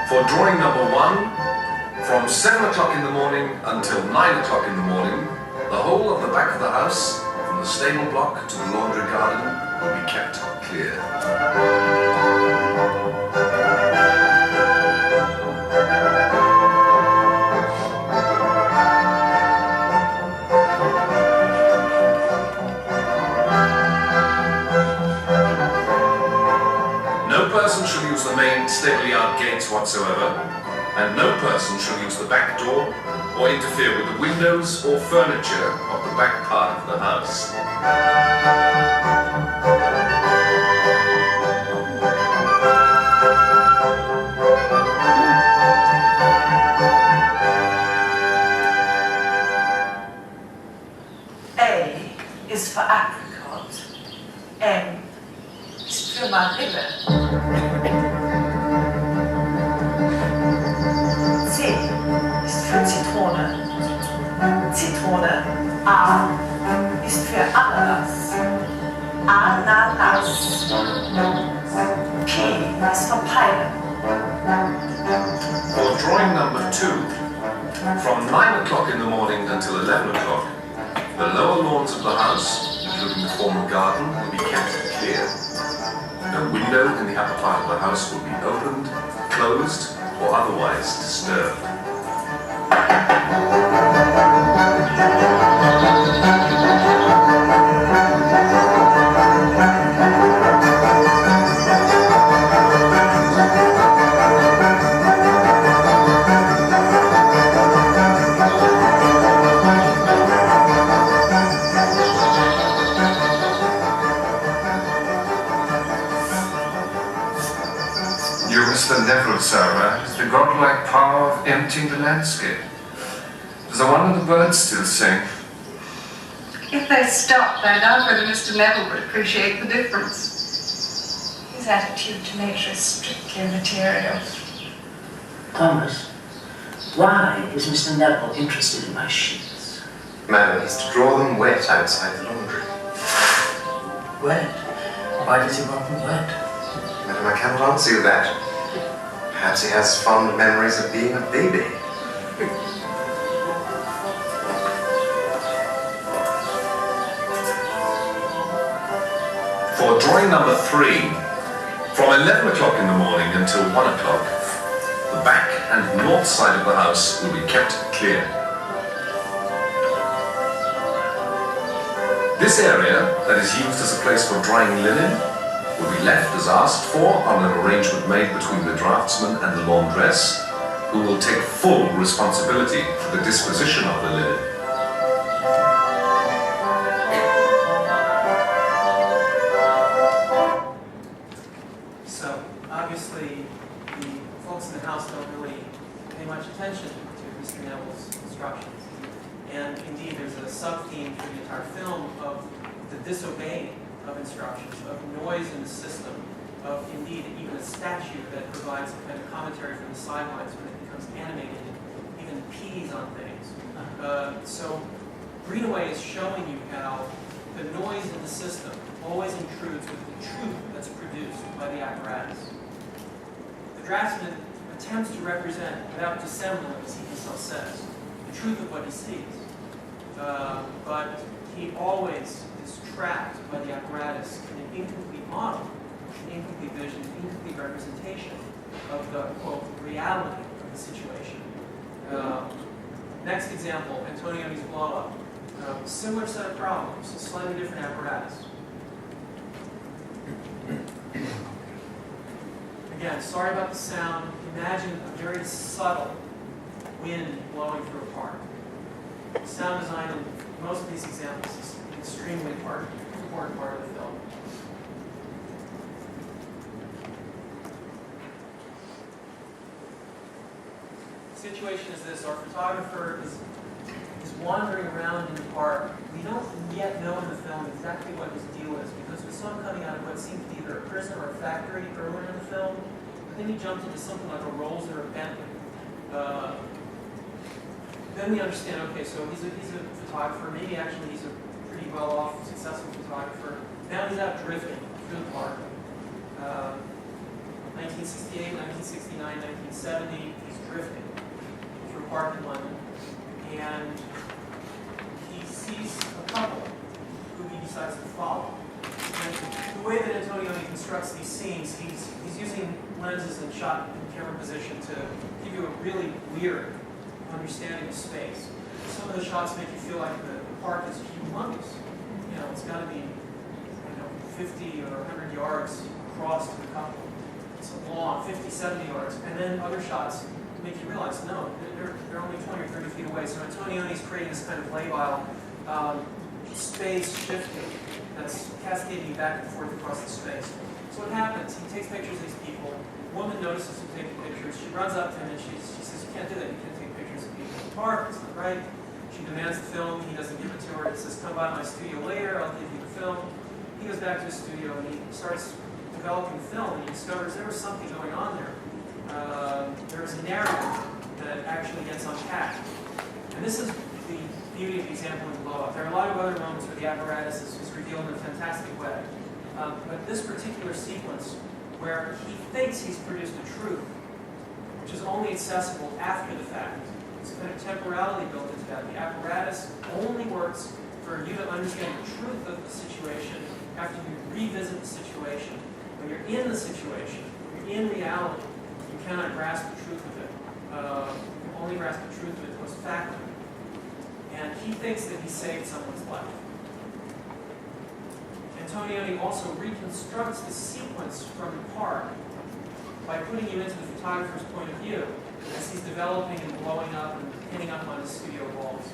[SPEAKER 8] For drawing number 1, from 7 o'clock in the morning until 9 o'clock in the morning, the whole of the back of the house, from the stable block to the laundry garden, will be kept clear. No person shall use the main stable-yard gates whatsoever, and no person shall use the back door or interfere with the windows or furniture of the back part of the house.
[SPEAKER 9] A is for apricot. M is for Marille. T ist für Zitrone. Zitrone. A ist für Ananas. Ananas. P ist für Pineapple.
[SPEAKER 8] For drawing number 2, from 9 o'clock in the morning until 11 o'clock, the lower lawns of the house, including the former garden, will be kept clear. No window in the upper part of the house will be opened, closed, or otherwise disturbed.
[SPEAKER 10] Your Mr. Neville, Sarah, has the godlike power of emptying the landscape. Does I wonder the birds still sing?
[SPEAKER 11] If they stopped, I doubt whether Mr. Neville would appreciate the difference. His attitude to nature is strictly material.
[SPEAKER 12] Thomas, why is Mr. Neville interested in my sheets?
[SPEAKER 13] Madam, he's to draw them wet outside the laundry.
[SPEAKER 12] Wet? Why does he want them wet?
[SPEAKER 13] Madam, I cannot answer you that. Perhaps he has fond memories of being a baby.
[SPEAKER 8] For drawing number 3, from 11 o'clock in the morning until 1 o'clock, the back and north side of the house will be kept clear. This area, that is used as a place for drying linen, will be left as asked for on an arrangement made between the draftsman and the laundress, who will take full responsibility for the disposition of the linen.
[SPEAKER 3] So, obviously, the folks in the house don't really pay much attention to Mr. Neville's instructions. And indeed, there's a sub-theme for the entire film of the disobeying of instructions, of noise in the system, of indeed even a statue that provides a kind of commentary from the sidelines when it becomes animated, even pees on things. So Greenaway is showing you how the noise in the system always intrudes with the truth that's produced by the apparatus. The draftsman attempts to represent, without dissembling, as he himself says, the truth of what he sees. But he always is trapped by the apparatus in an incomplete model, an incomplete vision, an incomplete representation of the, quote, reality of the situation. Next example, Antonioni's blow-up. Similar set of problems, a slightly different apparatus. Again, sorry about the sound. Imagine a very subtle wind blowing through a park. sound design in most of these examples is an extremely important part of the film. The situation is this: our photographer is wandering around in the park. We don't yet know in the film exactly what his deal is, because we saw him coming out of what seemed to be either a prison or a factory earlier in the film, but then he jumped into something like a Rolls or a Bentley. Then we understand, okay, so he's a photographer, maybe actually he's a pretty well-off, successful photographer. Now he's out drifting through the park. 1968, 1969, 1970, he's drifting through a park in London. And he sees a couple who he decides to follow. And the way that Antonioni constructs these scenes, he's using lenses and shot in camera position to give you a really weird understanding of space. Some of the shots make you feel like the park is humongous. You know, it's got to be 50 or 100 yards across to the couple. It's a long 50, 70 yards. And then other shots make you realize, no, they're only 20 or 30 feet away. So Antonioni's creating this kind of labile space shifting that's cascading back and forth across the space. So what happens? He takes pictures of these people. A woman notices him taking pictures. She runs up to him and she says, you can't do that. You can't take pictures of people in the park. It's not right. She demands the film. He doesn't give it to her. He says, come by my studio later. I'll give you the film. He goes back to his studio and he starts developing the film, and he discovers there was something going on there. There was a narrative that actually gets unpacked. And this is the beauty of the example in Blow Up. There are a lot of other moments where the apparatus is revealed in a fantastic way. But this particular sequence, where he thinks he's produced a truth, which is only accessible after the fact. It's kind of temporality built into that. The apparatus only works for you to understand the truth of the situation after you revisit the situation. When you're in the situation, when you're in reality, you cannot grasp the truth of it. You can only grasp the truth of it post factum. And he thinks that he saved someone's life. Antonioni also reconstructs the sequence from the park by putting you into the photographer's point of view as he's developing and blowing up and pinning up on his studio walls.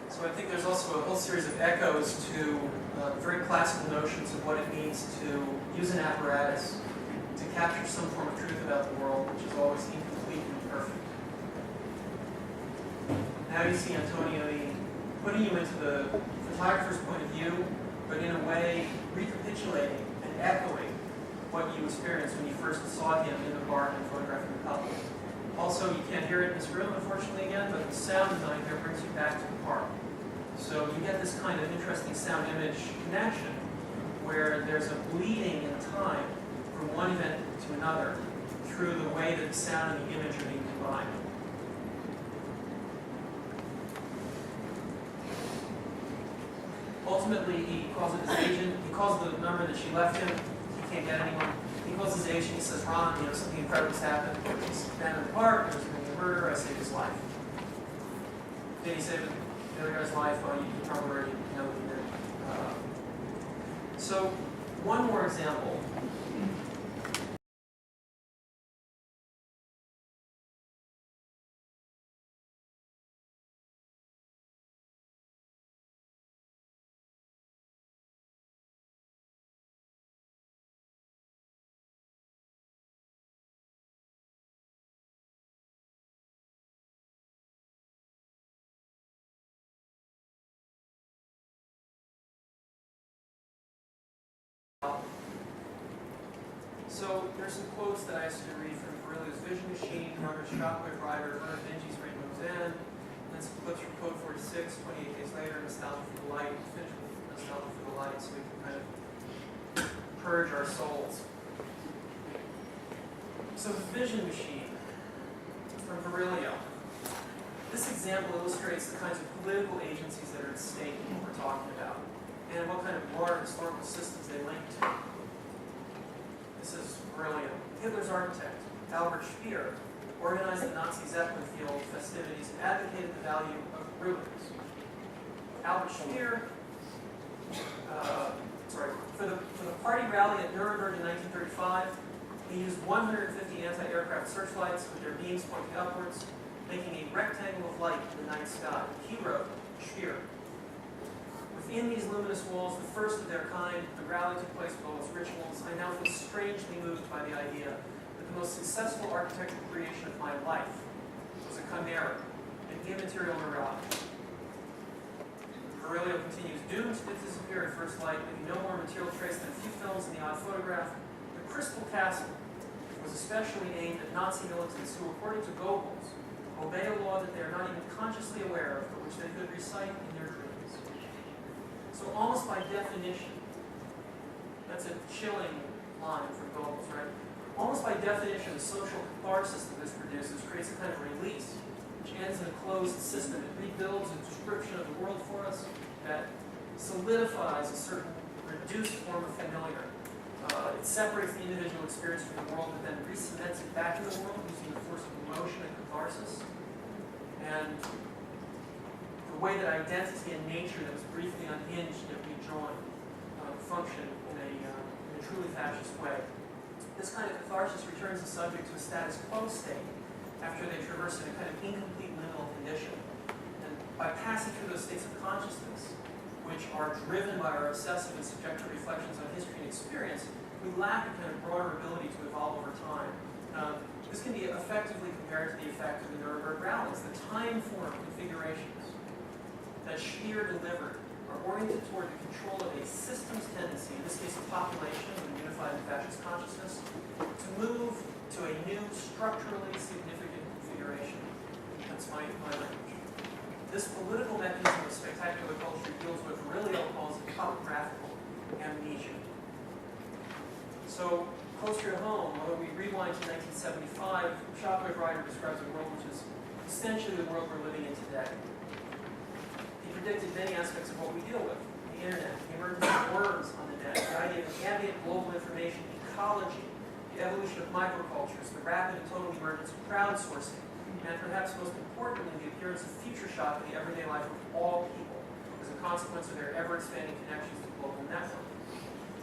[SPEAKER 3] So I think there's also a whole series of echoes to very classical notions of what it means to use an apparatus to capture some form of truth about the world, which is always incomplete and imperfect. Now you see Antonioni putting you into the photographer's point of view, but in a way recapitulating and echoing what you experienced when you first saw him in the park and photographing the couple. Also, you can't hear it in this room, unfortunately, again, but the sound design here brings you back to the park. So you get this kind of interesting sound-image connection where there's a bleeding in time from one event to another through the way that the sound and the image are being combined. Ultimately, he calls it his agent. He calls the number that she left him. He can't get anyone. He calls his agent. He says, Ron, something incredible's happened. He's been in the park. There's been a murder. I saved his life. Did he save the other guy's life? Well, you probably already know what he did. So, one more example. So there's some quotes that I asked you to read from Verrilli's Vision Machine, Runner's Shockwave Rider, Bernard Vinici's Rainbow's End, and then some clips from Code 46, 28 Days Later, Nostalgia for the Light, finish with Nostalgia for the Light, so we can kind of purge our souls. So the Vision Machine from Verrilli example illustrates the kinds of political agencies that are at stake in what we're talking about, and what kind of broader historical systems they link to. This is brilliant. Hitler's architect, Albert Speer, organized the Nazi Zeppelin field festivities and advocated the value of ruins. Albert Speer, for the party rally at Nuremberg in 1935, he used 150 anti-aircraft searchlights with their beams pointing upwards, making a rectangle of light in the night sky. He wrote, Speer, within these luminous walls, the first of their kind, the rally took place with all its rituals. I now feel strangely moved by the idea that the most successful architectural creation of my life was a chimera, an immaterial mirage. Aurelio continues, doomed to disappear at first light, leaving no more material trace than a few films in the odd photograph. The Crystal Castle was especially aimed at Nazi militants who, according to Goebbels, obey a law that they are not even consciously aware of, but which they could recite in their dreams. So almost by definition, that's a chilling line from Goebbels, right? Almost by definition, the social catharsis that this produces creates a kind of release, which ends in a closed system. It rebuilds a description of the world for us that solidifies a certain reduced form of familiar. It separates the individual experience from the world, but then re-cements it back in the world using the force of emotion and catharsis. And the way that identity and nature that was briefly unhinged and rejoined function in a truly fascist way. This kind of catharsis returns the subject to a status quo state after they traverse in a kind of incomplete liminal condition. And by passing through those states of consciousness, which are driven by our obsessive and subjective reflections on history and experience, we lack a kind of broader ability to evolve over time. This can be effectively compared to the effect of the Nuremberg rallies. The time-form configurations that Speer delivered are oriented toward the control of a system's tendency, in this case a population of a unified and fascist consciousness, to move to a new structurally significant configuration. That's my language. This political mechanism of spectacular culture deals with what Aurelio calls topographical amnesia. So, closer to home, although we rewind to 1975, Shockwave Rider describes a world which is essentially the world we're living in today. He predicted many aspects of what we deal with: the internet, the emergence of worms on the net, the idea of ambient global information, ecology, the evolution of microcultures, the rapid and total emergence of crowdsourcing, and perhaps most importantly, the appearance of future shock in the everyday life of all people as a consequence of their ever-expanding connections to the global network.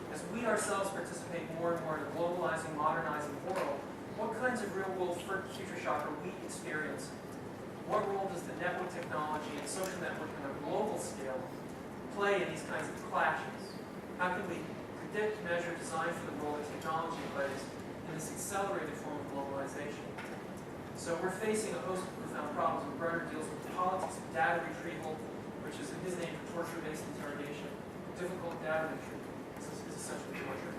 [SPEAKER 3] As we ourselves participate more and more in a globalizing, modernizing world, what kinds of real-world future shock are we experiencing? What role does the network technology and social network on a global scale play in these kinds of clashes? How can we predict, measure, design for the role that technology plays in this accelerated form of globalization? So we're facing a host of profound problems. And Brunner deals with politics of data retrieval, which is in his name for torture-based interrogation. Difficult data retrieval is essentially torture.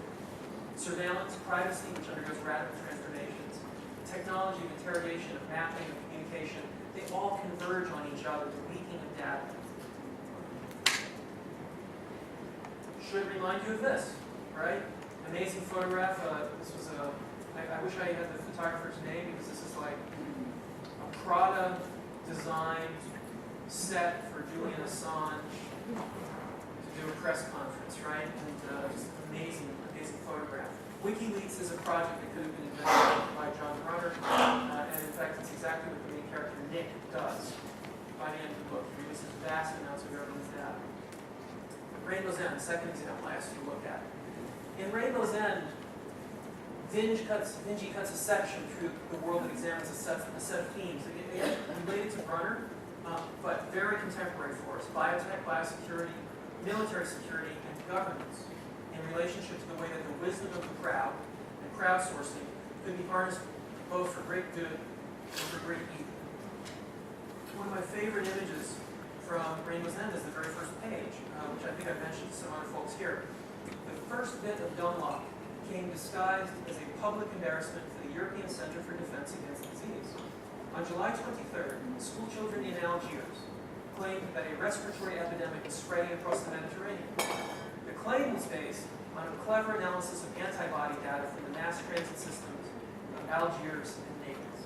[SPEAKER 3] Surveillance, privacy, which undergoes radical transformations. Technology of interrogation, of mapping, of communication, they all converge on each other, the leaking of data. Should remind you of this, right? Amazing photograph. This was I wish I had the photographer's name, because this is like a Prada designed set for Julian Assange to do a press conference, right? And just amazing photograph. WikiLeaks is a project that could have been invented by John Brunner, and in fact, it's exactly what the main character Nick does by the end of the book. He releases vast amounts of everyone's data. Rainbow's End, second example I asked you to look at. In Rainbow's End, Vinci cuts a section through the world that examines a set of themes. Related to Brunner, but very contemporary for us. Biotech, biosecurity, military security, and governance in relationship to the way that the wisdom of the crowd and crowdsourcing could be harnessed both for great good and for great evil. One of my favorite images from Rainbow's End is the very first page, which I think I've mentioned to some other folks here. The first bit of Dunlop came disguised as a public embarrassment for the European Center for Defense Against Disease. On July 23rd, school children in Algiers claimed that a respiratory epidemic was spreading across the Mediterranean. The claim was based on a clever analysis of antibody data from the mass transit systems of Algiers and Naples,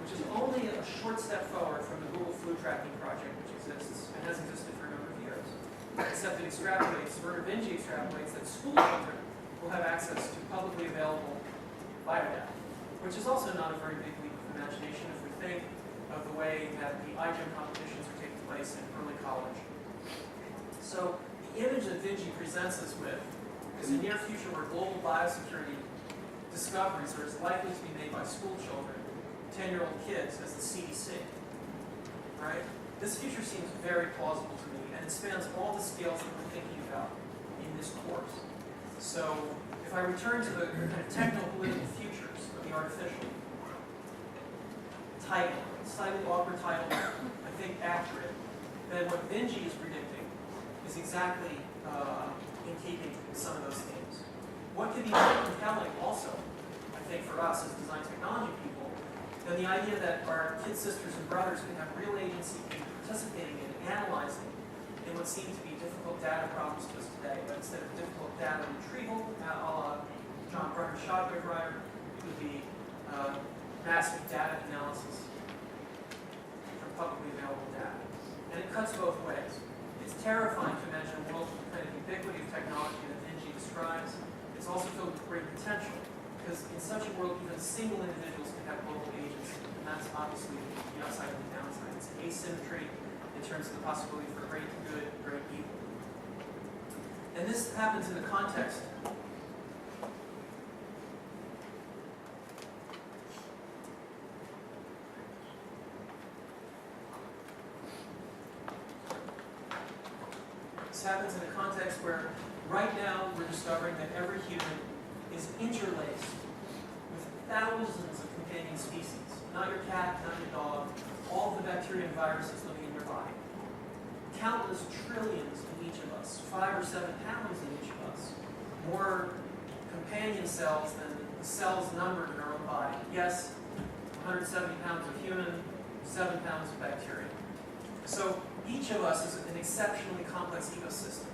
[SPEAKER 3] which is only a short step forward from the Google food tracking project which exists and has existed for a number of years. Except it extrapolates, Werner Vinge extrapolates that school children will have access to publicly available biodata, which is also not a very big leap of imagination if we think of the way that the iGEM competitions are taking place in early college. So the image that Vinge presents us with is a near future where global biosecurity discoveries are as likely to be made by school children, 10-year-old kids, as the CDC. Right? This future seems very plausible to me, and it spans all the scales that we're thinking about in this course. So if I return to the kind of techno-political futures of the artificial, title, slightly awkward title, I think accurate, then what Vinge is predicting is exactly in keeping with some of those themes. What could be more compelling also, I think, for us as design technology people, than the idea that our kids, sisters, and brothers can have real agency in participating in analyzing in what seem to be difficult data problems to us today, but instead of difficult data retrieval, a la John Brunner Shotwave Writer, it would be massive data analysis from publicly available data. And it cuts both ways. It's terrifying to imagine a world with the kind of ubiquity of technology that Vinge describes. It's also filled with great potential, because in such a world, even single individuals can have global agency, and that's obviously the upside and the downside. It's asymmetry in terms of the possibility for great good, great evil. And this happens in the context where right now we're discovering that every human is interlaced with thousands of companion species. Not your cat, not your dog, all the bacteria and viruses living in your body. Countless trillions in each of us, 5 or 7 pounds in each of us. More companion cells than the cells numbered in our own body. Yes, 170 pounds of human, 7 pounds of bacteria. So each of us is an exceptionally complex ecosystem.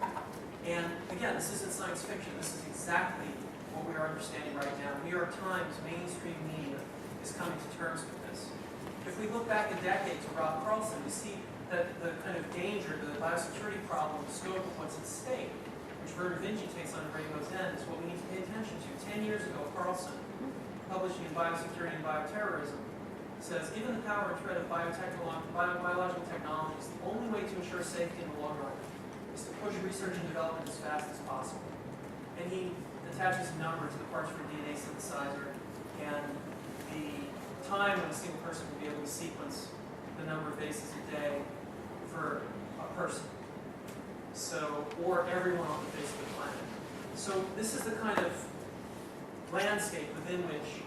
[SPEAKER 3] And again, this isn't science fiction. This is exactly what we are understanding right now. New York Times, mainstream media, is coming to terms with this. If we look back a decade to Rob Carlson, we see that the kind of danger, the biosecurity problem, the scope of what's at stake, which Werner Vinge takes on Rainbow's End, is what we need to pay attention to. 10 years ago, Carlson, publishing in Biosecurity and Bioterrorism, says, given the power and threat of biological technologies, the only way to ensure safety in the long run is to push research and development as fast as possible. And he attaches a number to the parts for a DNA synthesizer and the time when a single person will be able to sequence the number of bases a day for a person. So, or everyone on the face of the planet. So this is the kind of landscape within which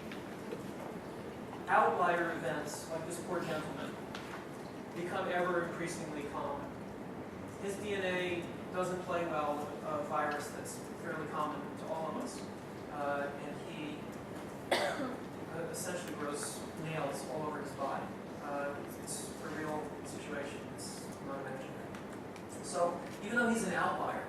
[SPEAKER 3] outlier events, like this poor gentleman, become ever increasingly common. His DNA doesn't play well with a virus that's fairly common to all of us. And he essentially grows nails all over his body. It's a real situation. It's not imaginary. So even though he's an outlier,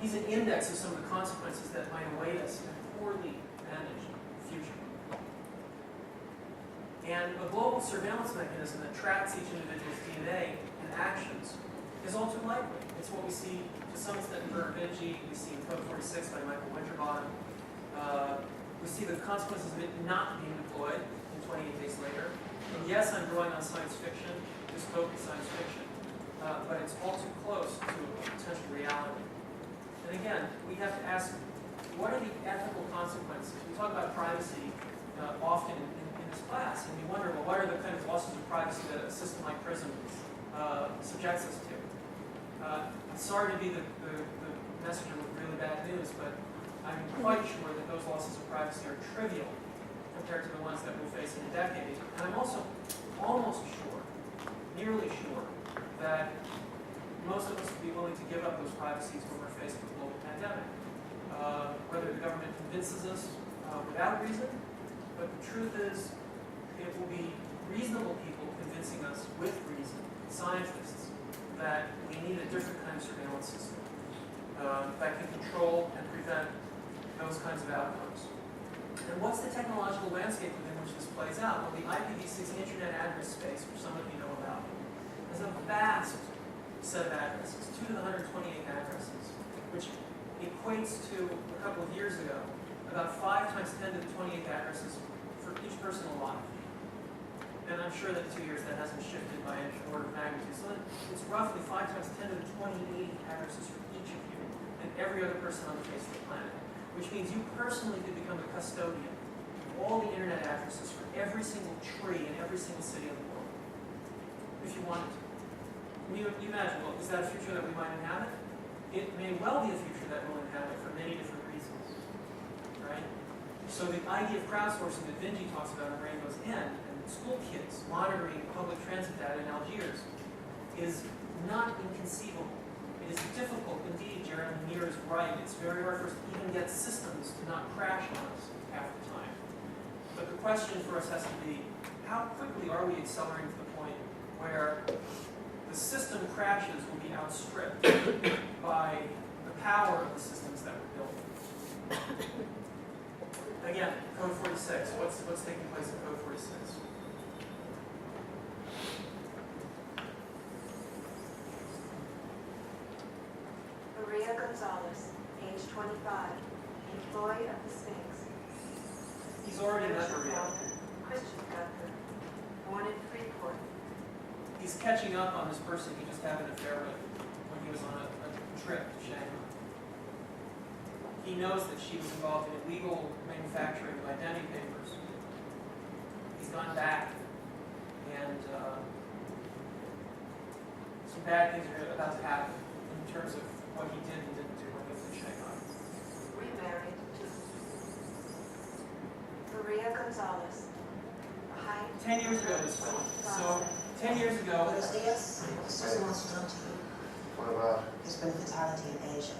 [SPEAKER 3] he's an index of some of the consequences that might await us in a poorly managed future. And a global surveillance mechanism that tracks each individual's DNA and actions is all too likely. It's what we see to some extent in Werner Vinge, we see in Code 46 by Michael Winterbottom. We see the consequences of it not being deployed in 28 days later. And yes, I'm drawing on science fiction, dystopian science fiction, but it's all too close to a potential reality. And again, we have to ask, what are the ethical consequences? We talk about privacy often in this class, and we wonder, well, what are the kind of losses of privacy that a system like PRISM subjects us to? Sorry to be the messenger with really bad news, but I'm quite sure that those losses of privacy are trivial compared to the ones that we'll face in a decade. And I'm also almost sure, nearly sure, that most of us would be willing to give up those privacies when we're faced with a global pandemic. Whether the government convinces us without reason, but the truth is, it will be reasonable people convincing us with reason, scientists, that we need a different kind of surveillance system that can control and prevent those kinds of outcomes. And what's the technological landscape within which this plays out? well, the IPv6 Internet address space, which some of you know about, is a vast set of addresses, 2 to the 128 addresses, which equates to, a couple of years ago, about 5 times 10 to the 28 addresses for each person alive. And I'm sure that in 2 years that hasn't shifted by an order of magnitude. So it's roughly 5 times 10 to the 28 addresses for each of you and every other person on the face of the planet. Which means you personally could become a custodian of all the internet addresses for every single tree in every single city of the world. If you wanted to. You imagine, well, is that a future that we might inhabit? It may well be a future that we'll inhabit for many different reasons. Right? So the idea of crowdsourcing that Vinci talks about in Rainbow's End, and school kids monitoring public transit data in Algiers, is not inconceivable. It is difficult indeed. Jeremy Muir is right. It's very hard for us to even get systems to not crash on us half the time. But the question for us has to be, how quickly are we accelerating to the point where the system crashes will be outstripped by the power of the systems that we're building? Again, Code 46. What's taking place in Code 46?
[SPEAKER 14] Maria Gonzalez, age 25, employee of the Sphinx.
[SPEAKER 3] He's already met Maria.
[SPEAKER 14] Christian Gunther, born in Freeport.
[SPEAKER 3] He's catching up on this person he just had an affair with when he was on a trip to Shanghai. He knows that she was involved in illegal manufacturing of identity papers. He's gone back, and some bad things are about to happen in terms of what he did and didn't do when he was in Shanghai.
[SPEAKER 14] Remarried to Maria Gonzalez. Height.
[SPEAKER 3] 10 years ago this film. So 10 years ago.
[SPEAKER 15] Buenos dias. Susan wants to talk to you.
[SPEAKER 13] What about?
[SPEAKER 15] There's been a fatality in Asia.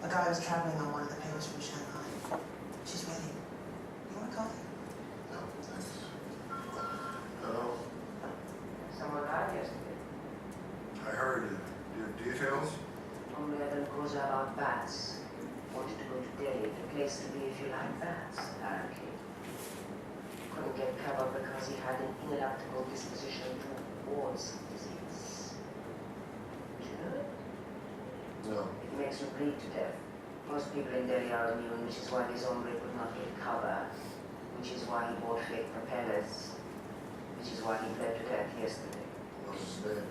[SPEAKER 15] A guy was traveling on one of the papers from Shanghai. She's waiting. You want a coffee?
[SPEAKER 13] No, thanks. Hello?
[SPEAKER 12] Someone died yesterday.
[SPEAKER 10] I heard it. Do you have details?
[SPEAKER 12] Only I don't goes about bats. Wanted to go to Delhi, the place to be if you like bats, apparently. Couldn't get cover because he had an ineluctable disposition towards disease. Do you know it?
[SPEAKER 13] No.
[SPEAKER 12] It makes you bleed to death. Most people in Delhi are immune, which is why this hombre could not get cover, which is why he bought fake propellers, which is why he bled to death yesterday.
[SPEAKER 13] What's his name?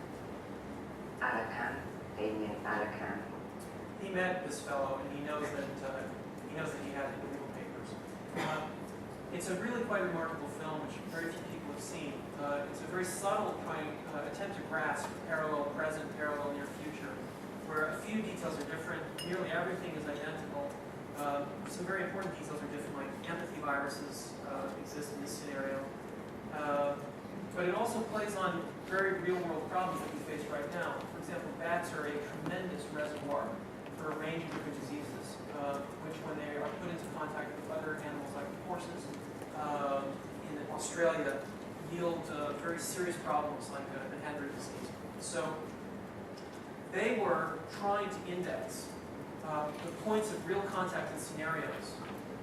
[SPEAKER 12] Alakan, Damien Alakan.
[SPEAKER 3] He met this fellow, and he knows that he had illegal papers. It's a really quite remarkable film, which very few people have seen. It's a very subtle attempt to grasp parallel present, parallel near future, where a few details are different. Nearly everything is identical. Some very important details are different, like empathy viruses exist in this scenario. But it also plays on very real-world problems that we face right now. For example, bats are a tremendous reservoir for a range of different diseases, which when they are put into contact with other animals like horses in Australia, yield very serious problems like the Hendra disease. So they were trying to index the points of real contact in scenarios,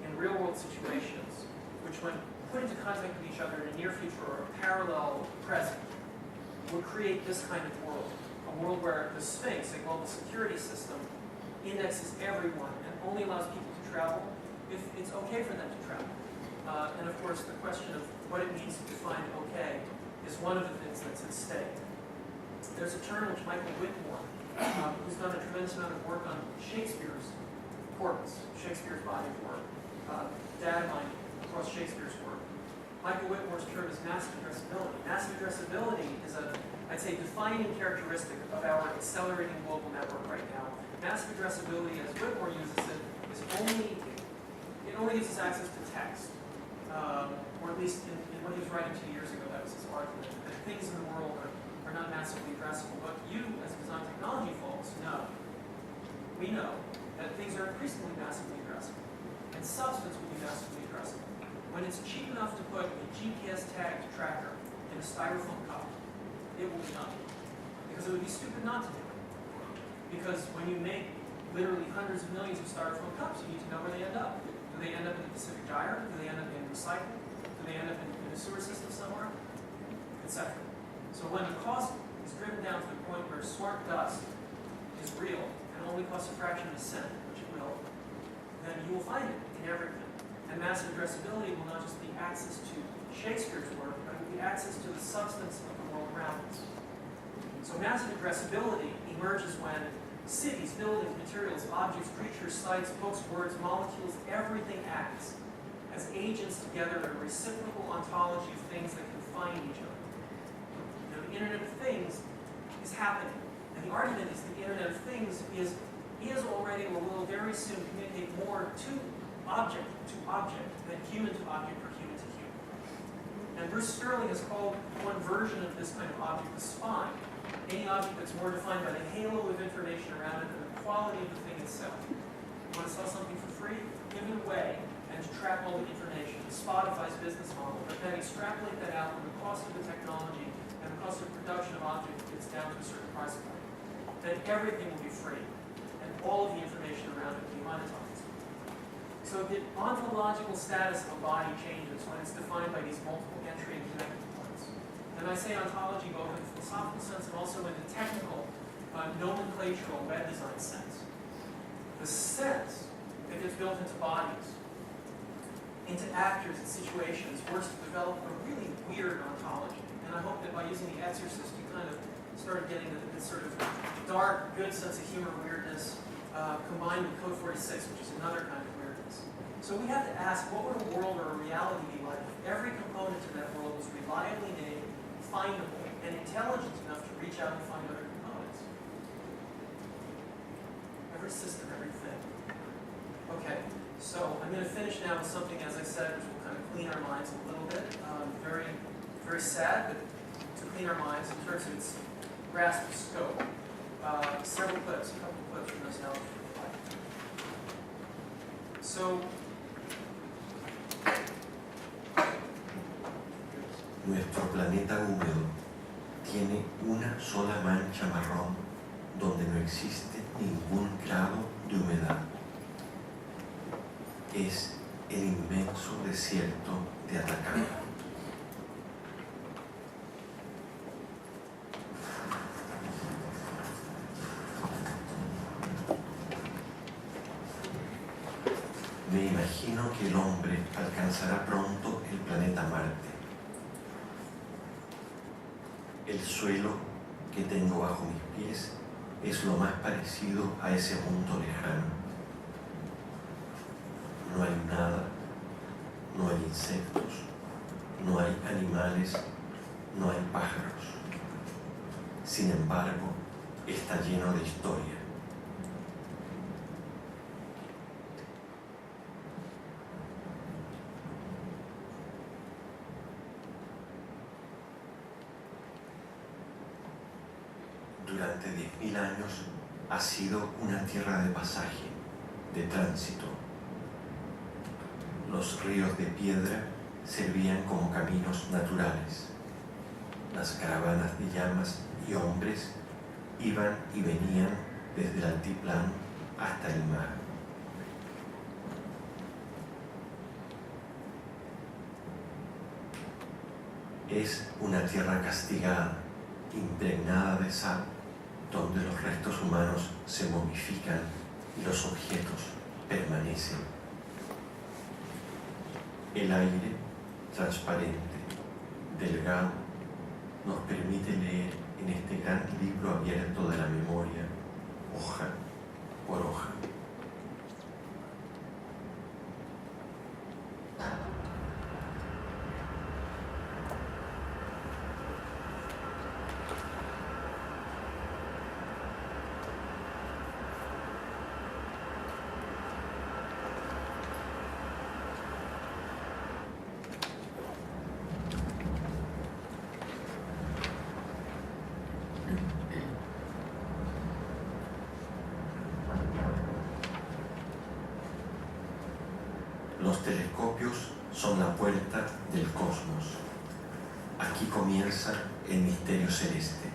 [SPEAKER 3] in real-world situations, which when put into contact with each other in a near future or a parallel present, would create this kind of world. A world where the Sphinx, a global security system, indexes everyone and only allows people to travel if it's okay for them to travel. And of course, the question of what it means to define okay is one of the things that's at stake. There's a term which Michael Whitmore, who's done a tremendous amount of work on Shakespeare's corpus, Shakespeare's body of work, data mining across Shakespeare's work. Michael Whitmore's term is massive addressability. Massive addressability is I'd say, defining characteristic of our accelerating global network right now. Massive addressability, as Whitmore uses it, is it only gives us access to text. Or at least in what he was writing 2 years ago, that was his argument, that things in the world are not massively addressable. But you, as design technology folks, know, we know, that things are increasingly massively addressable. And substance will be massively addressable. When it's cheap enough to put a GPS tagged tracker in a styrofoam cup, it will be done. Because it would be stupid not to do it. Because when you make literally hundreds of millions of styrofoam cups, you need to know where they end up. Do they end up in the Pacific Gyre? Do they end up in recycling? Do they end up in a sewer system somewhere, etc. So when the cost is driven down to the point where smart dust is real and only costs a fraction of a cent, which it will, then you will find it in everything. And massive addressability will not just be access to Shakespeare's work, but it will be access to the substance of the world around us. So massive addressability emerges when cities, buildings, materials, objects, creatures, sites, books, words, molecules, everything acts as agents together in a reciprocal ontology of things that can find each other. You know, the Internet of Things is happening. And the argument is the Internet of Things is already or will very soon communicate more to object than human to object or human to human. And Bruce Sterling has called one version of this kind of object the spine. Any object that's more defined by the halo of information around it than the quality of the thing itself. You want to sell something for free? Give it away and track all the information. Spotify's business model, but then extrapolate that out when the cost of the technology and the cost of production of objects gets down to a certain price point. Then everything will be free, and all of the information around it will be monetized. So the ontological status of a body changes when it's defined by these multiple entry and connected points. And I say ontology both in the philosophical sense and also in the technical, nomenclatural web design sense. The sense that gets built into bodies, into actors and situations, works to develop a really weird ontology. And I hope that by using The Exorcist, you kind of started getting this sort of dark, good sense of humor weirdness combined with Code 46, which is another kind of weirdness. So we have to ask, what would a world or a reality be like if every component to that world was reliably named, findable, and intelligent enough to reach out and find other components? Every system, everything. Okay, so I'm going to finish now with something, as I said, which will kind of clean our minds a little bit. Very, very sad, but to clean our minds in terms of its grasp of scope. Several clips, a couple of clips from this now. So,
[SPEAKER 4] nuestro planeta húmedo tiene una sola mancha marrón donde no existe ningún grado de humedad. Es el inmenso desierto de Atacama. Me imagino que el hombre alcanzará pronto el planeta Marte. El suelo que tengo bajo mis pies es lo más parecido a ese mundo lejano. No hay nada, no hay insectos, no hay animales, no hay pájaros. Sin embargo, está lleno de historia. Durante 10.000 años ha sido una tierra de pasaje, de tránsito. Los ríos de piedra servían como caminos naturales. Las caravanas de llamas y hombres iban y venían desde el altiplano hasta el mar. Es una tierra castigada, impregnada de sal, donde los restos humanos se momifican y los objetos permanecen. El aire, transparente, delgado, nos permite leer en este gran libro abierto de la memoria, hoja por hoja. Los telescopios son la puerta del cosmos. Aquí comienza el misterio celeste.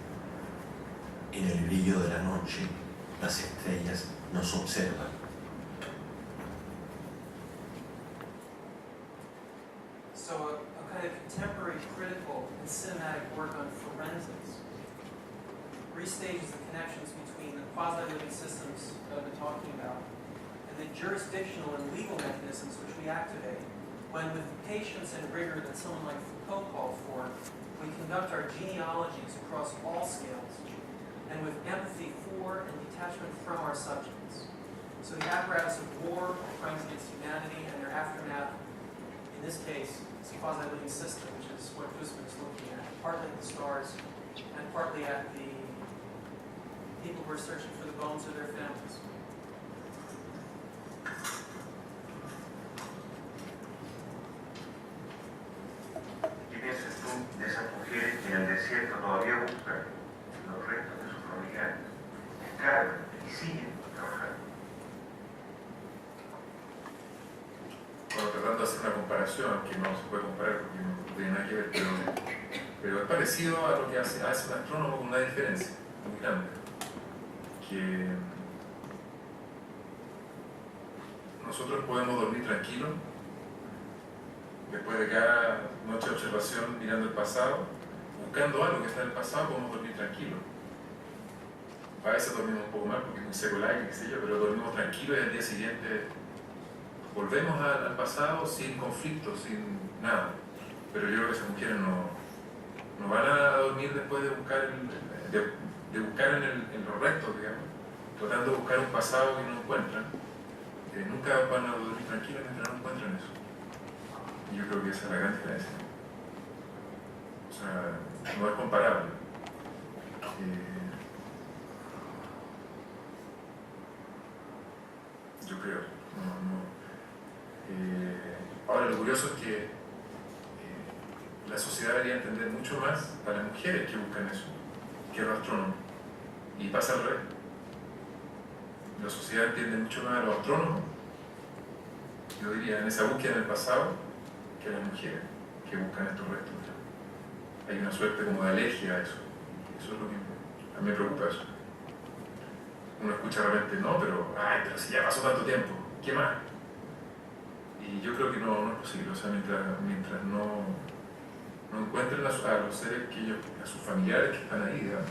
[SPEAKER 4] En el brillo de la noche, las estrellas nos observan.
[SPEAKER 3] So a kind the contemporary critical and cinematic work on forensics restages the connections between the quasi-living systems that I've been talking about and the jurisdictional and legal mechanisms which we activate when, with the patience and rigor that someone like Foucault called for, we conduct our genealogies across all scales, and with empathy for and detachment from our subjects. So the apparatus of war, crimes against humanity, and their aftermath, in this case, is a quasi-living system, which is what Guzman is looking at, partly at the stars and partly at the people who are searching for the bones of their families.
[SPEAKER 6] ¿Qué piensas tú de esas mujeres que en el desierto todavía buscan los restos de sus familiares? Escarban y siguen trabajando.
[SPEAKER 5] Bueno, tratando de hacer una comparación, que no se puede comparar porque no tiene nada que ver, pero es parecido a lo que hace un astrónomo con una diferencia muy grande. Que nosotros podemos dormir tranquilos después de cada noche de observación mirando el pasado, buscando algo que está en el pasado, podemos dormir tranquilos. A veces dormimos un poco mal porque es muy seco el aire, qué sé yo, pero dormimos tranquilos y al día siguiente volvemos al pasado sin conflicto, sin nada. Pero yo creo que esas mujeres no van a dormir después de buscar en los restos, digamos, tratando de buscar un pasado que no encuentran. Nunca van a dormir tranquilos mientras no encuentran eso. Y yo creo que esa es la gran diferencia. O sea, no es comparable. Yo creo. Ahora, lo curioso es que la sociedad debería entender mucho más a las mujeres que buscan eso, que a los astrónomos. Y pasa al revés. La sociedad entiende mucho más a los astrónomos, yo diría, en esa búsqueda en el pasado, que a las mujeres que buscan estos restos. Hay una suerte como de alergia a eso. Eso es lo que a mí me preocupa eso. Uno escucha realmente, no, pero si ya pasó tanto tiempo, ¿qué más? Y yo creo que no es posible. O sea, mientras no encuentren a los seres que ellos, a sus familiares que están ahí, digamos,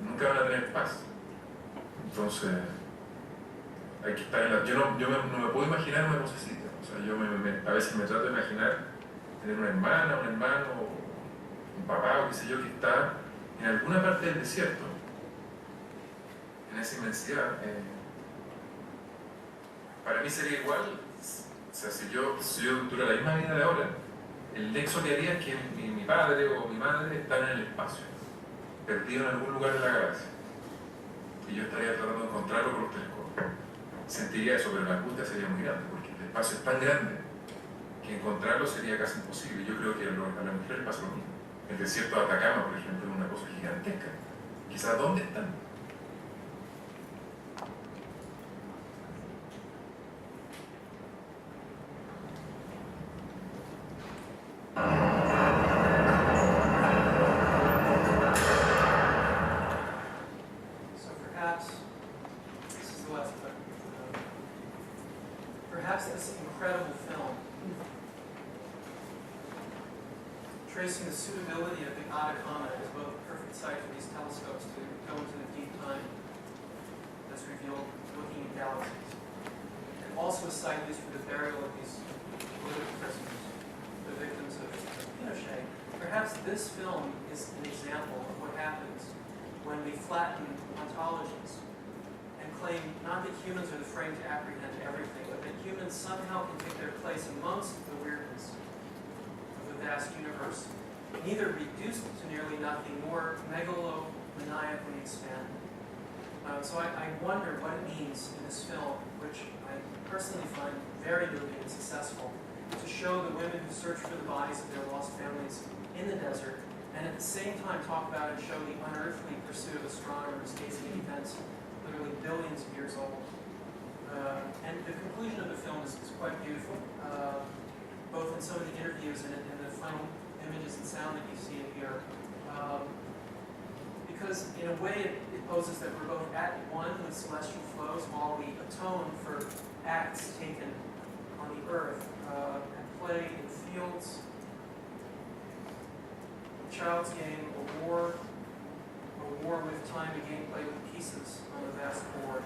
[SPEAKER 5] nunca van a tener paz. Entonces, hay que estar en la... Yo no me puedo imaginar una cosa así. O sea, yo a veces me trato de imaginar tener una hermana, un hermano, un papá o qué sé yo, que está en alguna parte del desierto, en esa inmensidad. Para mí sería igual, o sea, si yo tuviera la misma vida de ahora, el nexo que haría es que mi padre o mi madre están en el espacio, perdido en algún lugar de la galaxia. Y yo estaría tratando de encontrarlo con los telescopios. Sentiría eso, pero la angustia sería muy grande, porque el espacio es tan grande que encontrarlo sería casi imposible. Yo creo que a las mujeres les pasa lo mismo. El desierto de Atacama, por ejemplo, es una cosa gigantesca. Quizás, ¿dónde están?
[SPEAKER 3] Perhaps this incredible film, tracing the suitability of the Atacama as both a perfect site for these telescopes to go into the deep time that's revealed looking at galaxies, and also a site used for the burial of these political prisoners, the victims of Pinochet. Perhaps this film is an example of what happens when we flatten ontologies and claim not that humans are the frame to apprehend everything, but that humans somehow can take their place amongst the weirdness of the vast universe, neither reduced to nearly nothing, nor megalomaniacally expanded. So I wonder what it means in this film, which I personally find very moving and successful, to show the women who search for the bodies of their lost families in the desert, and at the same time talk about and show the unearthly pursuit of astronomers gazing at events literally billions of years old. And the conclusion of the film is quite beautiful, both in some of the interviews and in the final images and sound that you see in here. Because in a way it poses that we're both at one with celestial flows while we atone for acts taken on the earth, at play in fields, child's game, a war with time, a game played with pieces on a vast board.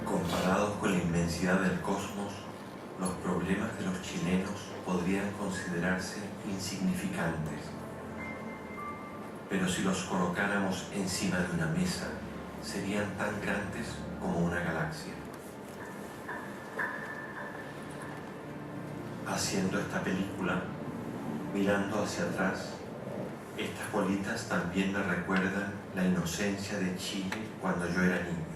[SPEAKER 4] Comparados con la inmensidad del cosmos, los problemas de los chilenos podrían considerarse insignificantes. Pero si los colocáramos encima de una mesa, serían tan grandes como una galaxia. Haciendo esta película, mirando hacia atrás, estas bolitas también me recuerdan la inocencia de Chile cuando yo era niño.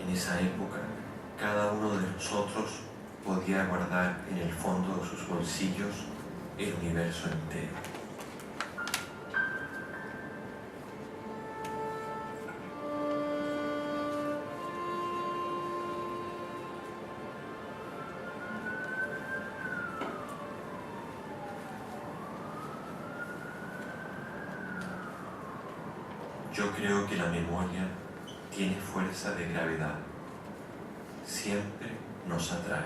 [SPEAKER 4] En esa época, cada uno de nosotros podía guardar en el fondo de sus bolsillos el universo entero. Yo creo que la memoria tiene fuerza de gravedad. Siempre nos atrae.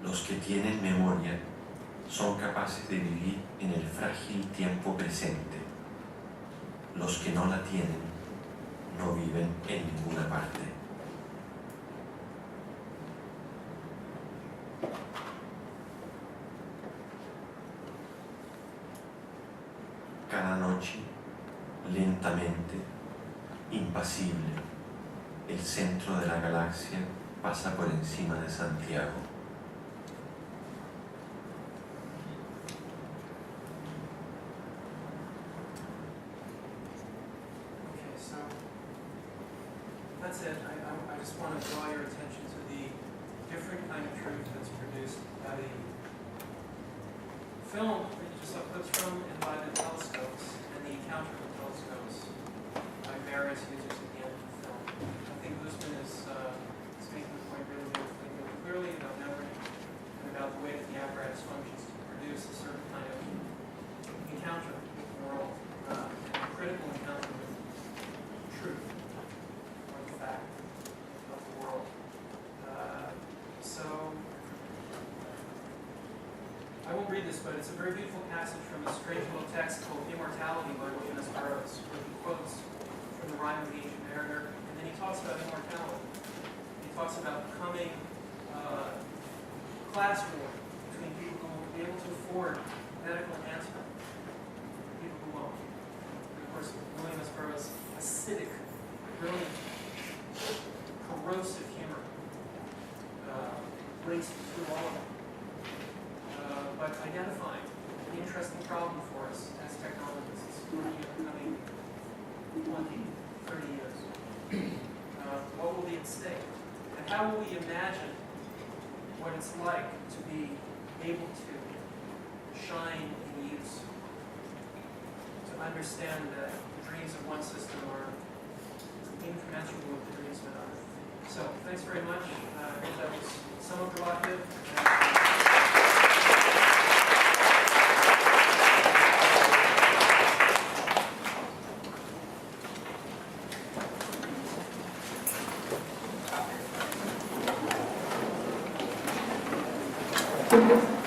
[SPEAKER 4] Los que tienen memoria son capaces de vivir en el frágil tiempo presente. Los que no la tienen no viven en ninguna parte. Cada noche, lentamente, impasible, el centro de la galaxia pasa por encima de Santiago.
[SPEAKER 3] Okay, so that's it. I just want to draw your attention to the different kind of truth that's produced by the film that you just saw clips from and by the telescopes and the encounter with telescopes by various users at the end of the film. I think Usman is making the point really clearly about memory and about the way that the apparatus functions to produce a certain kind of encounter with the world, and a critical encounter with truth or the fact of the world. So I won't read this, but it's a very beautiful passage from a strange little text called Immortality by William S. Burroughs, where he quotes from the Rime of the Ancient Mariner, and then he talks about immortality. He talks about the coming class war between people who will be able to afford medical enhancement and people who won't. And of course, William S. Burroughs' acidic, brilliant, corrosive humor breaks through all of it. But identifying an interesting problem for us as technologists looking at the coming 20, 30 years. What will be at stake? And how will we imagine what it's like to be able to shine in use, to understand that the dreams of one system are incommensurable with the dreams of another. So thanks very much. I hope that was somewhat provocative.
[SPEAKER 2] Thank you.